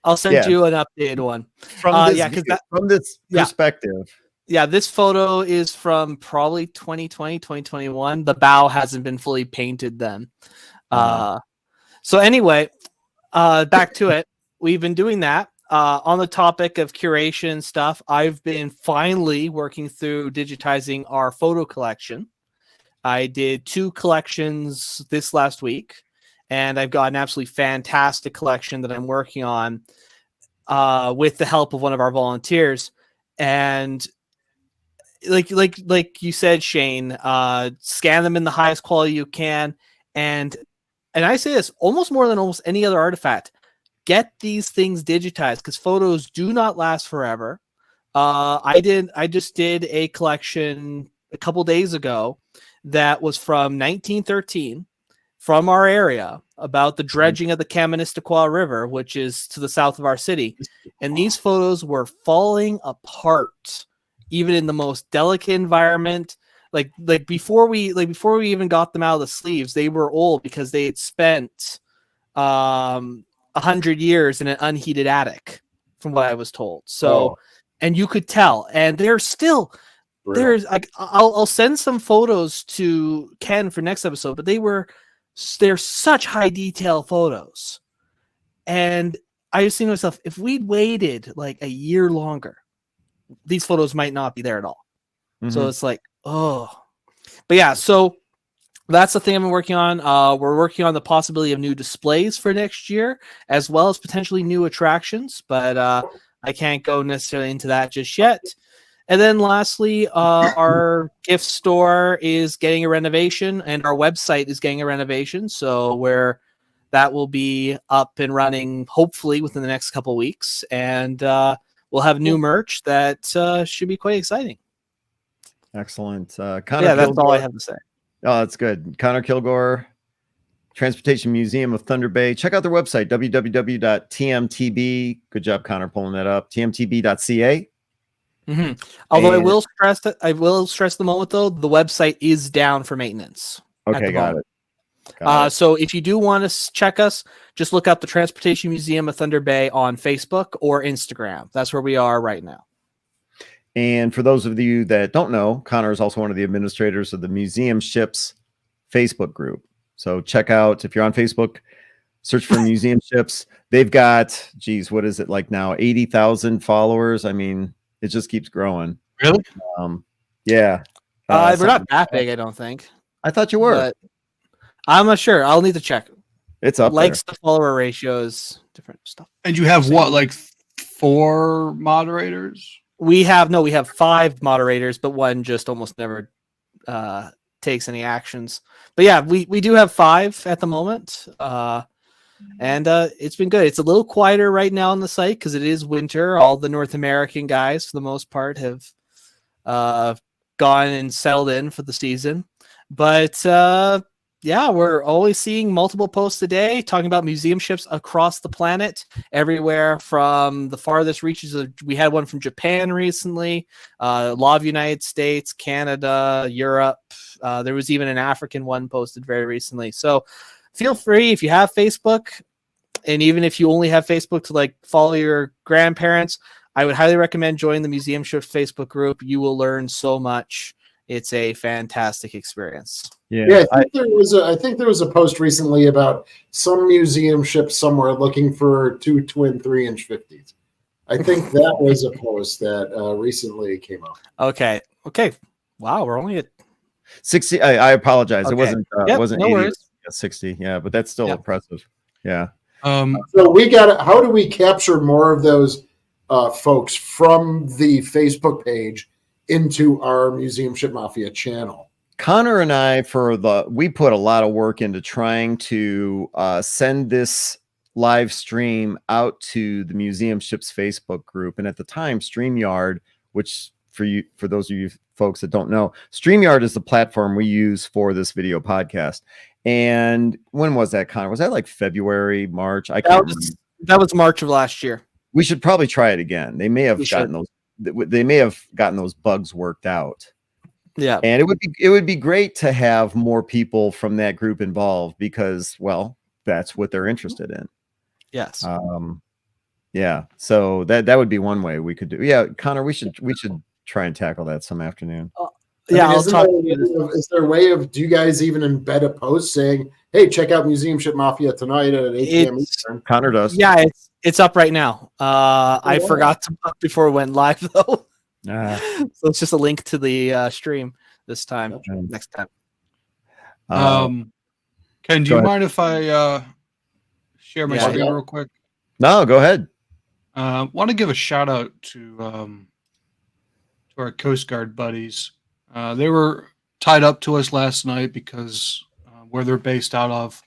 I'll send you an updated one. From this, from this Yeah. perspective. Yeah, this photo is from probably 2020, 2021. The bow hasn't been fully painted then. So anyway, back to it. We've been doing that. On the topic of curation stuff, I've been finally working through digitizing our photo collection. I did 2 collections this last week, and I've got an absolutely fantastic collection that I'm working on with the help of one of our volunteers. And like you said, Shane, scan them in the highest quality you can. And I say this almost more than almost any other artifact. Get these things digitized because photos do not last forever. I just did a collection a couple days ago that was from 1913 from our area about the dredging of the Kaministiquia River, which is to the south of our city. And these photos were falling apart, even in the most delicate environment. Like before we even got them out of the sleeves, they were old because they had spent 100 years in an unheated attic, from what I was told. So, and you could tell, and they're still there's like I'll send some photos to Ken for next episode, but they're such high detail photos, and I just think to myself, if we'd waited like a year longer, these photos might not be there at all. So it's like, but yeah, so that's the thing I'm working on. We're working on the possibility of new displays for next year, as well as potentially new attractions, but I can't go necessarily into that just yet. And then lastly, our gift store is getting a renovation, and our website is getting a renovation. So that will be up and running, hopefully within the next couple of weeks. And we'll have new merch that should be quite exciting. Excellent. Connor Kilgore, that's all I have to say. Oh, that's good. Connor Kilgore, Transportation Museum of Thunder Bay. Check out their website, www.tmtb. Good job, Connor, pulling that up. tmtb.ca. Although I will stress the moment though, the website is down for maintenance. Okay, got it. So if you do want to check us, just look up the Transportation Museum of Thunder Bay on Facebook or Instagram. That's where we are right now. And for those of you that don't know, Connor is also one of the administrators of the Museum Ships Facebook group. So check out, if you're on Facebook, search for Museum Ships. They've got, what is it like now? 80,000 followers. I mean, it just keeps growing. Really? Yeah. We're not that big, I don't think. I thought you were. But I'm not sure. I'll need to check. It's up likes to follower ratios, different stuff. And you have what, like 4 moderators? We have 5 moderators, but one just almost never takes any actions. But yeah, we do have 5 at the moment. And it's been good. It's a little quieter right now on the site because it is winter. All the North American guys, for the most part, have gone and settled in for the season. But yeah, we're always seeing multiple posts a day talking about museum ships across the planet, everywhere from the farthest reaches. We had one from Japan recently, a lot of United States, Canada, Europe. There was even an African one posted very recently. So feel free, if you have Facebook, and even if you only have Facebook to like follow your grandparents, I would highly recommend joining the Museum Ships Facebook group. You will learn so much. It's a fantastic experience. Yeah, I think there was a post recently about some museum ship somewhere looking for 2 twin 3-inch 50s. I think that was a post that recently came up. Okay. Wow, we're only at 60. I apologize. Okay. It wasn't no 80. worries. 60. Yeah, but that's still impressive. Yeah. So we got. How do we capture more of those folks from the Facebook page into our Museum Ship Mafia channel? Connor and I, we put a lot of work into trying to send this live stream out to the Museum Ships Facebook group. And at the time, StreamYard, which for those of you folks that don't know, StreamYard is the platform we use for this video podcast. And when was that, Connor? Was that like February, March? I can't remember. That was March of last year. We should probably try it again. They may have gotten those bugs worked out. Yeah. And it would be great to have more people from that group involved because, well, that's what they're interested in. Yes. Yeah. So that would be one way we could do. Yeah, Connor, we should try and tackle that some afternoon. Yeah, I'll talk. Is there a way of? Do you guys even embed a post saying, "Hey, check out Museum Ship Mafia tonight at 8 p.m. Eastern"? Connor does. Yeah, it's up right now. I forgot to put before we went live though. So it's just a link to the stream this time. Gotcha. Next time. Ken, do you mind if I share my screen real quick? No, go ahead. Want to give a shout out to our Coast Guard buddies. They were tied up to us last night because where they're based out of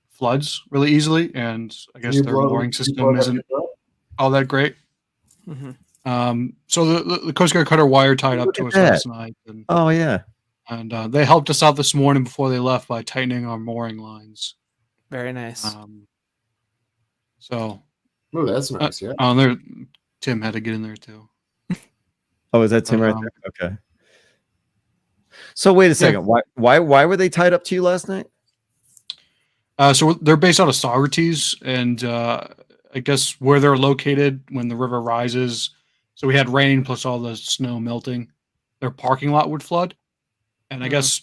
floods really easily, and I guess their mooring system isn't all that great. Mm-hmm. So the Coast Guard cutter wire tied up to us last night. And, oh yeah, and they helped us out this morning before they left by tightening our mooring lines. Very nice. So, oh, that's nice. Yeah. There, Tim had to get in there too. Oh, is that Tim right there? Okay. So wait a second. Why were they tied up to you last night? So they're based out of Socrates, and I guess where they're located when the river rises. So we had rain plus all the snow melting. Their parking lot would flood, and I guess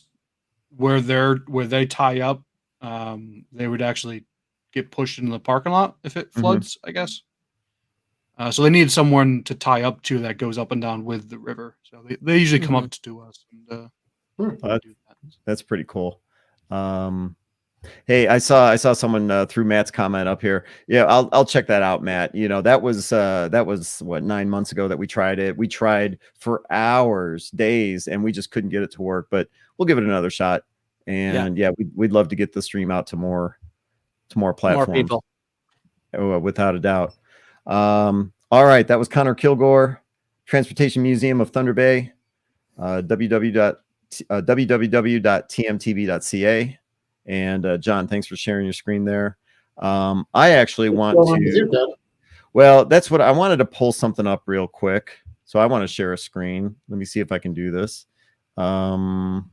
where they tie up, they would actually get pushed into the parking lot if it floods. I guess. So they need someone to tie up to that goes up and down with the river. So they usually come up to us. And, do that. That's pretty cool. Hey, I saw someone threw Matt's comment up here. Yeah, I'll check that out, Matt. You know, that was what, 9 months ago that we tried it. We tried for hours, days, and we just couldn't get it to work. But we'll give it another shot. And we'd love to get the stream out to more platforms. More people. Oh, without a doubt. All right, that was Connor Kilgore, Transportation Museum of Thunder Bay, www.tmtv.ca. And John, thanks for sharing your screen there. I actually want to, well, that's what I wanted to pull something up real quick. So I want to share a screen. Let me see if I can do this. And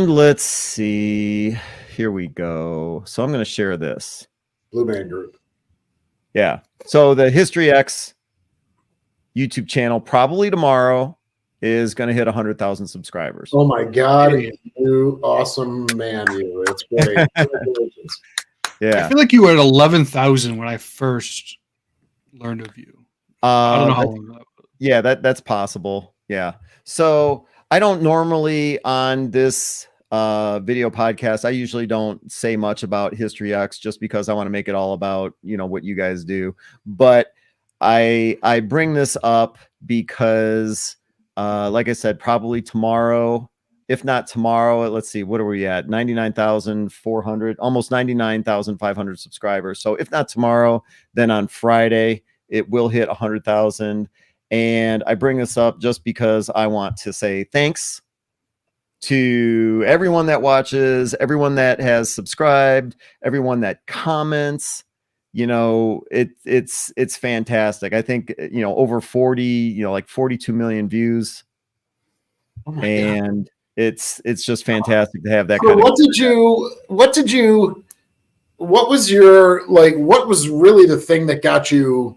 let's see, here we go. So I'm going to share this. Blue Man Group. Yeah. So the History X YouTube channel probably tomorrow is going to hit 100,000 subscribers. Oh my God. You awesome man. You. It's great. Yeah. I feel like you were at 11,000 when I first learned of you. I don't know how long that was. Yeah, that's possible. Yeah. So I don't normally on this video podcast, I usually don't say much about History X just because I want to make it all about, you know, what you guys do. But I bring this up because like I said, probably tomorrow, if not tomorrow, let's see, what are we at? 99,400, almost 99,500 subscribers. So if not tomorrow, then on Friday, it will hit 100,000. And I bring this up just because I want to say thanks to everyone that watches, everyone that has subscribed, everyone that comments. You know, it's fantastic. I think, you know, over 40, you know, like 42 million views. Oh and God. It's just fantastic to have that kind of. What was your, like, what was really the thing that got you,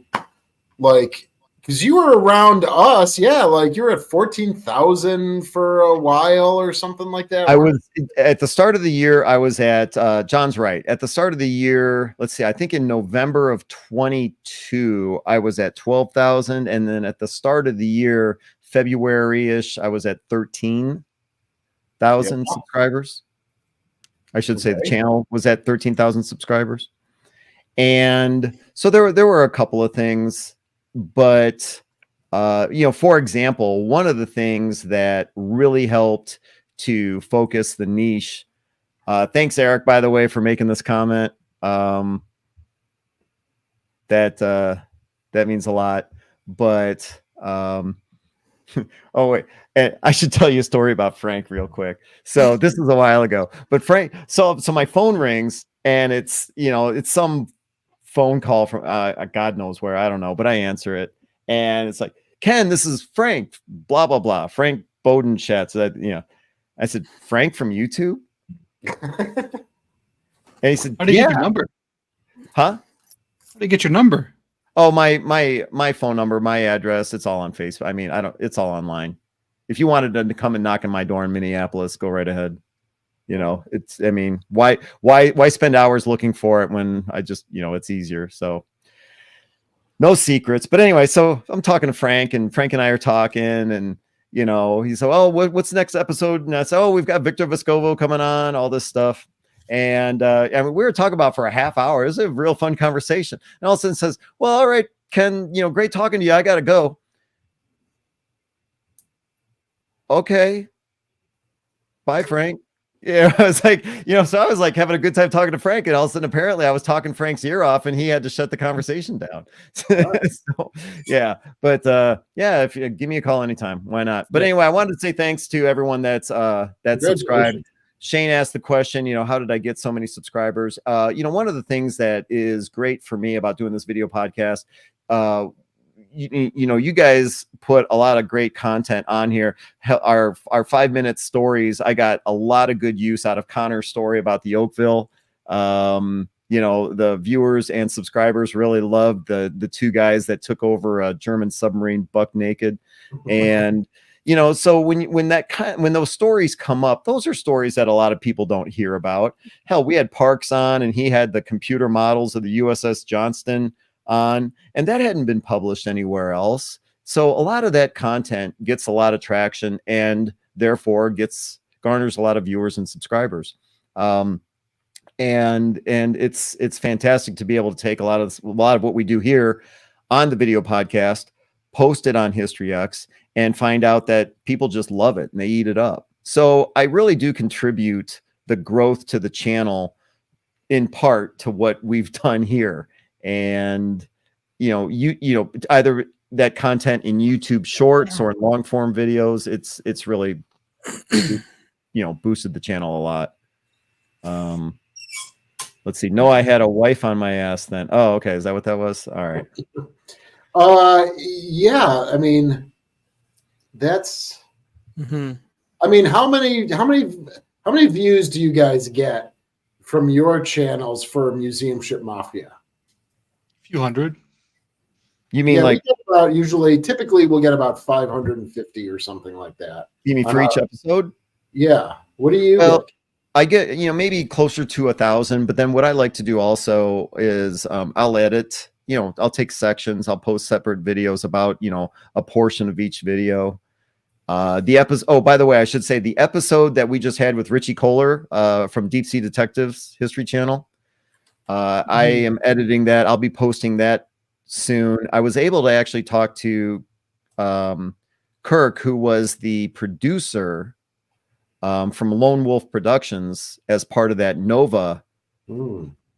like, because you were around us, yeah, like you're at 14,000 for a while or something like that. I was at the start of the year. I was at John's right. At the start of the year, let's see, I think in November of 22, I was at 12,000, and then at the start of the year, February-ish, I was at 13,000 subscribers. I should say the channel was at 13,000 subscribers, and so there were a couple of things. But, you know, for example, one of the things that really helped to focus the niche, thanks, Eric, by the way, for making this comment. That means a lot. But, oh, wait, and I should tell you a story about Frank real quick. So this is a while ago, but Frank, so my phone rings and it's, you know, it's some phone call from God knows where, I don't know, but I answer it and it's like, Ken, this is Frank, blah blah blah, Frank Bodenchat. So that, you know, I said, Frank from YouTube. And he said, How do you yeah. get your number? Huh? How do you get your number? Oh, my phone number, my address, it's all on Facebook. I mean, it's all online. If you wanted to come and knock on my door in Minneapolis, go right ahead. I mean, why spend hours looking for it when I just, it's easier. So no secrets. But anyway, so I'm talking to Frank, and Frank and I are talking, and he said, "Oh, what's the next episode?" And I said, "Oh, we've got Victor Vescovo coming on, all this stuff." And we were talking about for a half hour. It was a real fun conversation. And all of a sudden says, "Well, all right, Ken, great talking to you. I gotta go." Okay. Bye, Frank. Yeah, I was like, so I was like having a good time talking to Frank, and all of a sudden, apparently, I was talking Frank's ear off, and he had to shut the conversation down. So, yeah, but yeah, if you give me a call anytime, why not? But anyway, I wanted to say thanks to everyone that's subscribed. Shane asked the question, how did I get so many subscribers? One of the things that is great for me about doing this video podcast, you guys put a lot of great content on here. Our 5-minute stories, I got a lot of good use out of Connor's story about the Oakville. The viewers and subscribers really loved the two guys that took over a German submarine buck naked. And so when those stories come up, those are stories that a lot of people don't hear about. Hell, we had Parks on, and he had the computer models of the USS Johnston on, and that hadn't been published anywhere else. So a lot of that content gets a lot of traction, and therefore garners a lot of viewers and subscribers. And it's fantastic to be able to take a lot of what we do here on the video podcast, post it on History X, and find out that people just love it and they eat it up. So I really do contribute the growth to the channel in part to what we've done here. And either that content in YouTube shorts or in long form videos, it's really boosted the channel a lot. Let's see. No, I had a wife on my ass then. Oh, okay. Is that what that was? All right. Yeah. I mean, that's. Mm-hmm. I mean, how many views do you guys get from your channels for Museum Ship Mafia? A few hundred. You mean like typically we'll get about 550 or something like that. You mean for each episode? Yeah. What do you? Well, I get maybe closer to 1,000, but then what I like to do also is I'll edit. I'll take sections. I'll post separate videos about a portion of each video. The episode. Oh, by the way, I should say the episode that we just had with Richie Kohler from Deep Sea Detectives History Channel. I am editing that. I'll be posting that soon. I was able to actually talk to Kirk, who was the producer from Lone Wolf Productions as part of that Nova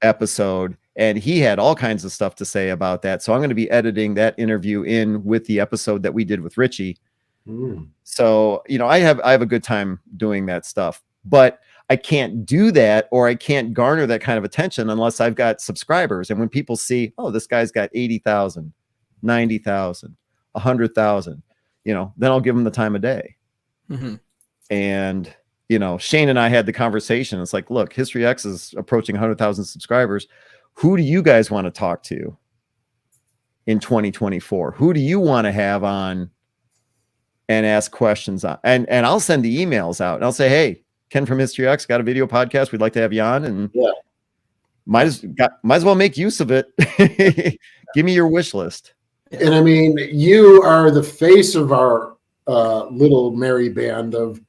episode. And he had all kinds of stuff to say about that. So I'm going to be editing that interview in with the episode that we did with Richie. So, I have a good time doing that stuff, but I can't do that, or I can't garner that kind of attention unless I've got subscribers. And when people see, oh, this guy's got 80,000, 90,000, 100,000, then I'll give them the time of day. Mm-hmm. And, Shane and I had the conversation. It's like, look, History X is approaching 100,000 subscribers. Who do you guys want to talk to in 2024? Who do you want to have on and ask questions on? And I'll send the emails out, and I'll say, hey, Ken from History X got a video podcast. We'd like to have you on, and might as well make use of it. Give me your wish list. And I mean, you are the face of our little merry band of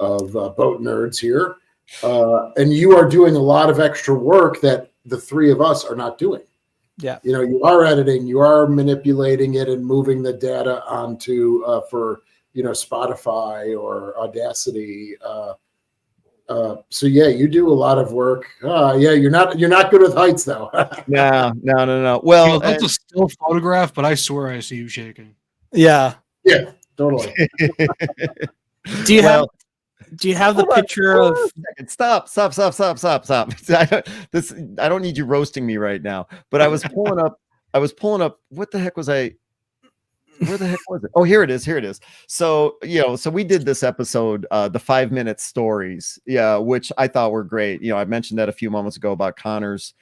boat nerds here, and you are doing a lot of extra work that the three of us are not doing. Yeah, you are editing, you are manipulating it and moving the data onto for Spotify or Audacity. So yeah, you do a lot of work. Yeah, you're not good with heights though. No. Well, that's a still photograph, but I swear I see you shaking. Yeah, totally. Do you have the picture of? Stop! I don't need you roasting me right now. But I was pulling up. What the heck was I? Where the heck was it? Oh, here it is. Here it is. So, so we did this episode, the 5-minute stories, which I thought were great. I mentioned that a few moments ago about Connor's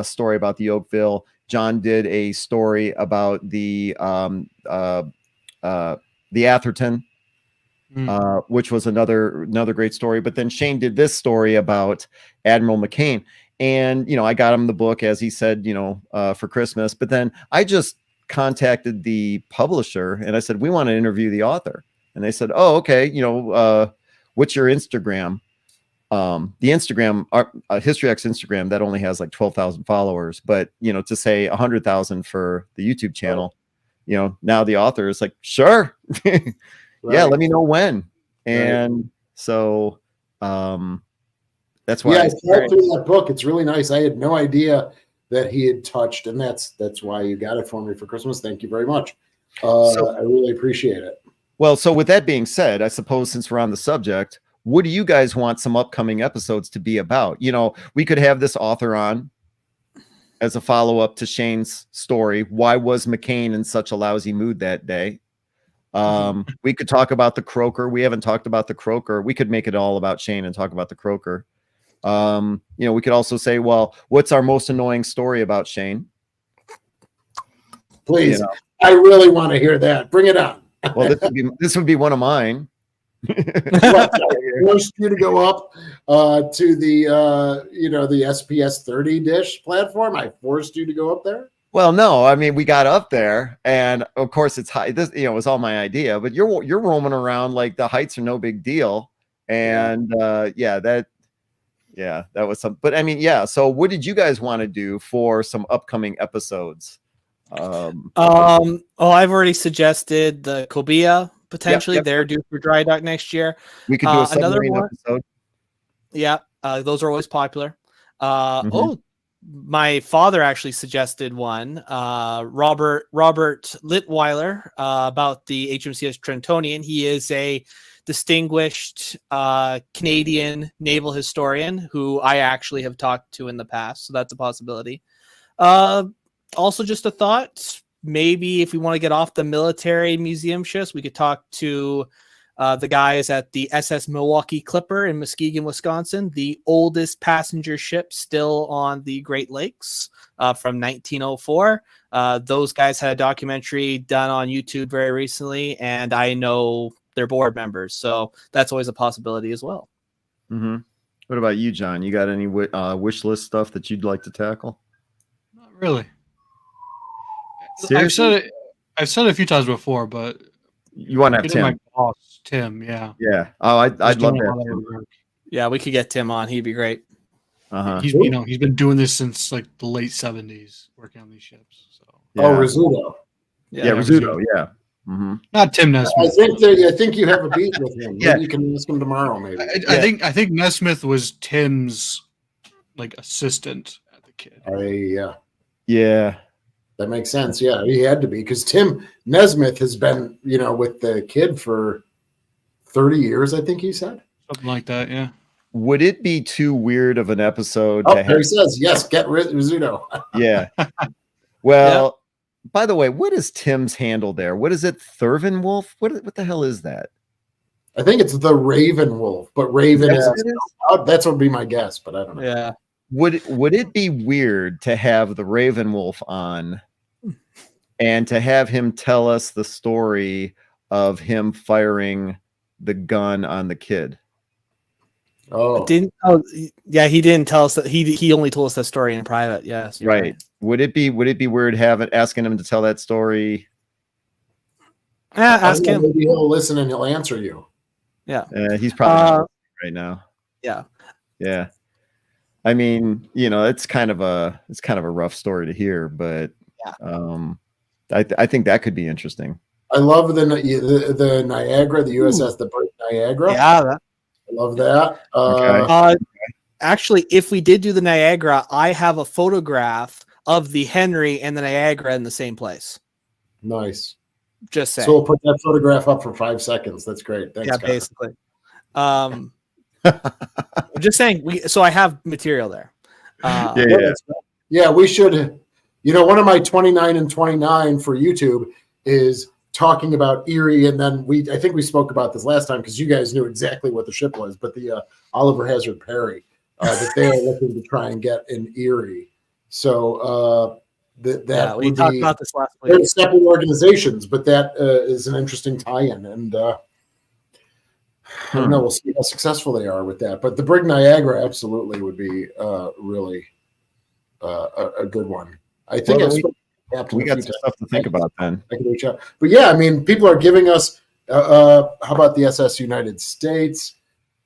story about the Oakville. John did a story about the Atherton, which was another great story. But then Shane did this story about Admiral McCain. And, I got him the book, as he said, for Christmas. But then I just contacted the publisher and I said, we want to interview the author. And they said, oh, okay. What's your Instagram? The Instagram, History X Instagram, that only has like 12,000 followers. But, to say 100,000 for the YouTube channel, now the author is like, sure. Right. Yeah, let me know when. And so that's why. Yeah, I read through that book. It's really nice. I had no idea that he had touched, and that's why you got it for me for Christmas. Thank you very much. I really appreciate it. Well, so with that being said, I suppose since we're on the subject, what do you guys want some upcoming episodes to be about? We could have this author on as a follow-up to Shane's story. Why was McCain in such a lousy mood that day? We could talk about the croaker. We haven't talked about the croaker. We could make it all about Shane and talk about the croaker. We could also say, well, what's our most annoying story about Shane? Please. I really want to hear that. Bring it on. Well, this would be one of mine. Forced you to go up to the the SPS 30 dish platform. I forced you to go up there. Well, no, I mean, we got up there, and of course it's high. This, it was all my idea, but you're roaming around like the heights are no big deal, and that was some. But I mean, so what did you guys want to do for some upcoming episodes? I've already suggested the Cobia. Potentially, they're due for dry dock next year. We could do a submarine episode. Yeah, those are always popular. Oh, my father actually suggested one. Robert Litweiler about the HMCS Trentonian. He is a distinguished Canadian naval historian who I actually have talked to in the past, so that's a possibility. Also, just a thought. Maybe if we want to get off the military museum ships, we could talk to the guys at the SS Milwaukee Clipper in Muskegon, Wisconsin, the oldest passenger ship still on the Great Lakes from 1904. Those guys had a documentary done on YouTube very recently, and I know they're board members, so that's always a possibility as well. Mm-hmm. What about you, John? You got any wish list stuff that you'd like to tackle? Not really. Seriously? I've said it a few times before, but you want to have Tim? My boss, Tim, yeah. Yeah. Oh, I'd love that. Yeah, we could get Tim on. He'd be great. He's been doing this since like the late 70s, working on these ships. So. Yeah. Oh, Rizzuto. Yeah, Rizzuto. Yeah. Mm-hmm. Not Tim Nesmith. I think you have a beat with him. Maybe you can ask him tomorrow. Maybe. I think Nesmith was Tim's like assistant at the kid. Yeah. That makes sense. Yeah, he had to be because Tim Nesmith has been, with the kid for 30 years, I think he said. Something like that, yeah. Would it be too weird of an episode? There he says, yes, get Rizzuto. Yeah. Well, by the way, what is Tim's handle there? What is it? Thurvan Wolf? What the hell is that? I think it's the Raven Wolf, but Raven is that's what would be my guess, but I don't know. Yeah. Would it be weird to have the Raven Wolf on and to have him tell us the story of him firing the gun on the kid? Oh, he didn't tell us that. He only told us that story in private. Yes, right. Would it be weird asking him to tell that story? Yeah, ask him. Maybe he'll listen and he'll answer you. Yeah, he's probably not right now. Yeah. I mean, it's kind of a rough story to hear, but I think that could be interesting. I love the Niagara, the USS the Niagara. Yeah, I love that. Okay. Actually, if we did do the Niagara, I have a photograph of the Henry and the Niagara in the same place. Nice. Just saying. So we'll put that photograph up for 5 seconds. That's great. Thanks, Connor. Basically. I'm just saying. So I have material there. Yeah, we should. One of my 29 and 29 for YouTube is talking about Erie, and then I think we spoke about this last time because you guys knew exactly what the ship was, but the Oliver Hazard Perry that they are looking to try and get in Erie. So that we would talked be, about this last they're week. separate organizations, but that is an interesting tie-in, and I don't know. We'll see how successful they are with that. But the Brig Niagara absolutely would be really a good one. I think we got some stuff to think about then. I can reach out, but yeah, I mean, people are giving us. How about the SS United States?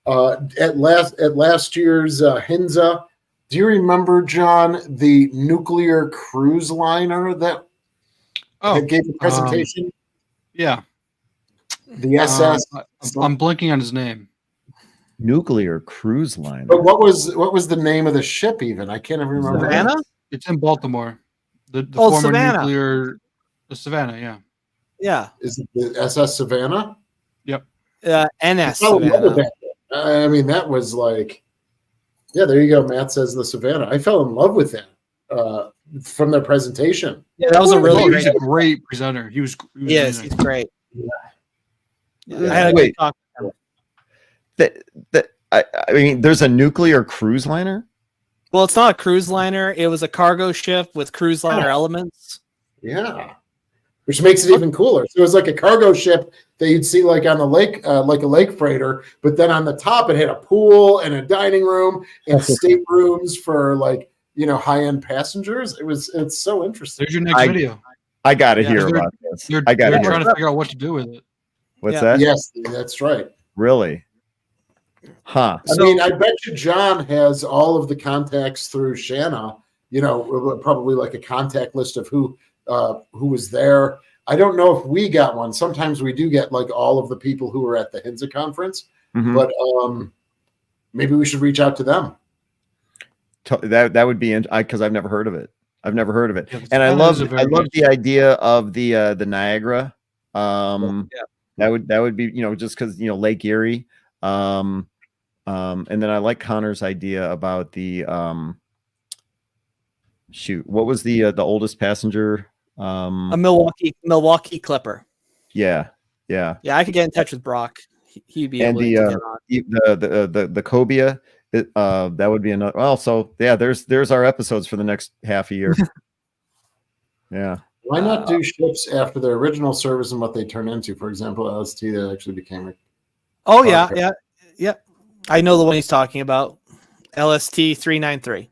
At last year's HINZA, do you remember, John, the nuclear cruise liner that gave the presentation? Yeah, the SS. I'm blanking on his name. Nuclear cruise liner. But what was the name of the ship? Even I can't even remember. Savannah? It's in Baltimore. The former Savannah. nuclear, the Savannah. Yeah. Yeah. Is it the SS Savannah? Yep. NS I Savannah. mean, that was like, yeah. There you go. Matt says the Savannah. I fell in love with that from their presentation. Yeah, that was a really He's a great presenter. He was Yes, amazing. he's great. Yeah. I had a good talk with him. I mean, there's a nuclear cruise liner. Well, it's not a cruise liner. It was a cargo ship with cruise liner elements. Yeah, which makes it even cooler. So it was like a cargo ship that you'd see like on the lake, like a lake freighter, but then on the top it had a pool and a dining room and staterooms for like, high-end passengers. It's so interesting. There's your next video. I got to Yeah, hear they're- about this. They're I got to trying hear. to figure out what to do with it. What's that? Yes, that's right. Really? Huh. I mean, I bet you John has all of the contacts through Shanna, probably like a contact list of who was there. I don't know if we got one. Sometimes we do get like all of the people who were at the HINZA conference, Mhm. but maybe we should reach out to them. That would be because I've never heard of it. I've never heard of it, Yeah, and I Savannah is love a very the idea of the Niagara. Yeah. That would be just because Lake Erie. And then I like Connor's idea about the what was the oldest passenger? A Milwaukee Clipper. Yeah. Yeah, I could get in touch with Brock. He'd be And able to get on. the cobia, that would be another. Well, so yeah, there's our episodes for the next half a year. Yeah. Why not do ships after their original service and what they turn into? For example, LST that actually became Oh yeah. I know the one he's talking about. LST 393.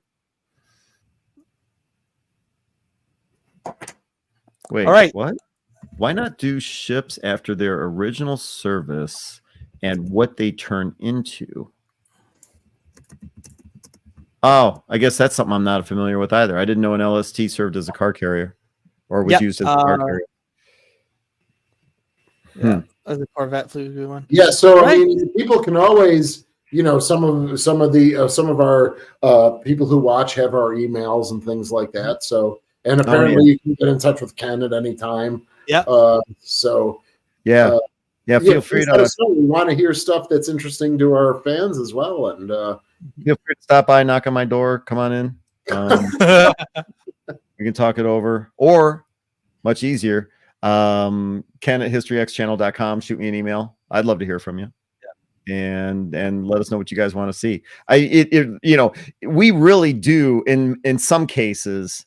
Wait. All right. What? Why not do ships after their original service and what they turn into? Oh, I guess that's something I'm not familiar with either. I didn't know an LST served as a car carrier or was used as a car carrier. Yeah, the Corvette flew a good one. Yeah, so Right. I mean, people can always, some of our people who watch have our emails and things like that. So, and apparently you can get in touch with Ken at any time. Yeah. So Yeah. Feel free please let to us know. We want to hear stuff that's interesting to our fans as well. And feel free to stop by, knock on my door, come on in. We can talk it over, or much easier, Ken at historyxchannel.com. Shoot me an email. I'd love to hear from you. And let us know what you guys want to see. We really do in some cases,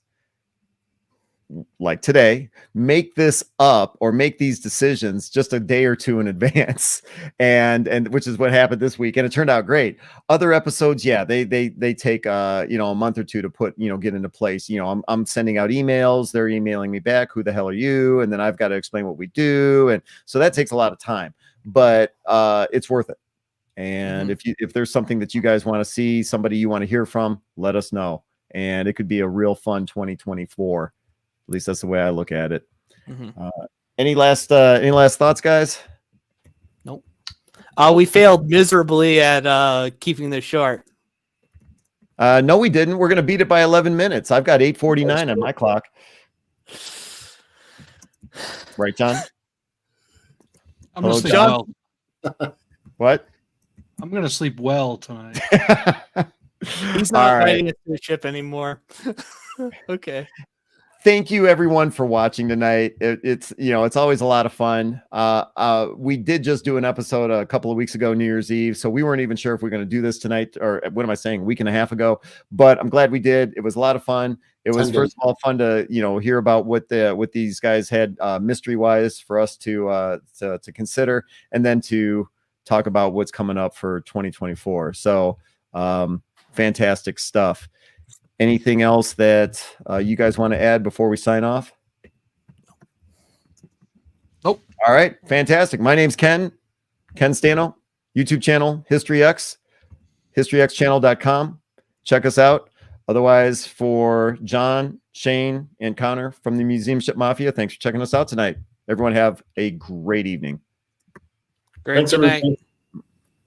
like today, make this up or make these decisions just a day or two in advance, and which is what happened this week, and it turned out great. Other episodes, they take a month or two to put get into place. I'm sending out emails, they're emailing me back, who the hell are you, and then I've got to explain what we do, and so that takes a lot of time, but it's worth it. And if there's something that you guys want to see, somebody you want to hear from, let us know, and it could be a real fun 2024. At least that's the way I look at it. Any last thoughts, guys? Nope. We failed miserably at keeping this short. No, we didn't. We're going to beat it by 11 minutes. I've got 8:49 on my clock. Right, John? I'm going to sleep John? well. What? I'm going to sleep well tonight. He's All not right. riding a cruise ship anymore. Okay. Thank you everyone for watching tonight. It's it's always a lot of fun. We did just do an episode a couple of weeks ago, New Year's Eve, so we weren't even sure if we're going to do this tonight, or what am I saying, a week and a half ago. But I'm glad we did. It was a lot of fun. It was first of all fun to hear about what these guys had mystery wise for us to consider, and then to talk about what's coming up for 2024. So fantastic stuff. Anything else that you guys want to add before we sign off? Nope. All right. Fantastic. My name's Ken Stano, YouTube channel, HistoryX, historyxchannel.com. Check us out. Otherwise, for John, Shane, and Connor from the Museum Ship Mafia, thanks for checking us out tonight. Everyone have a great evening. Great night.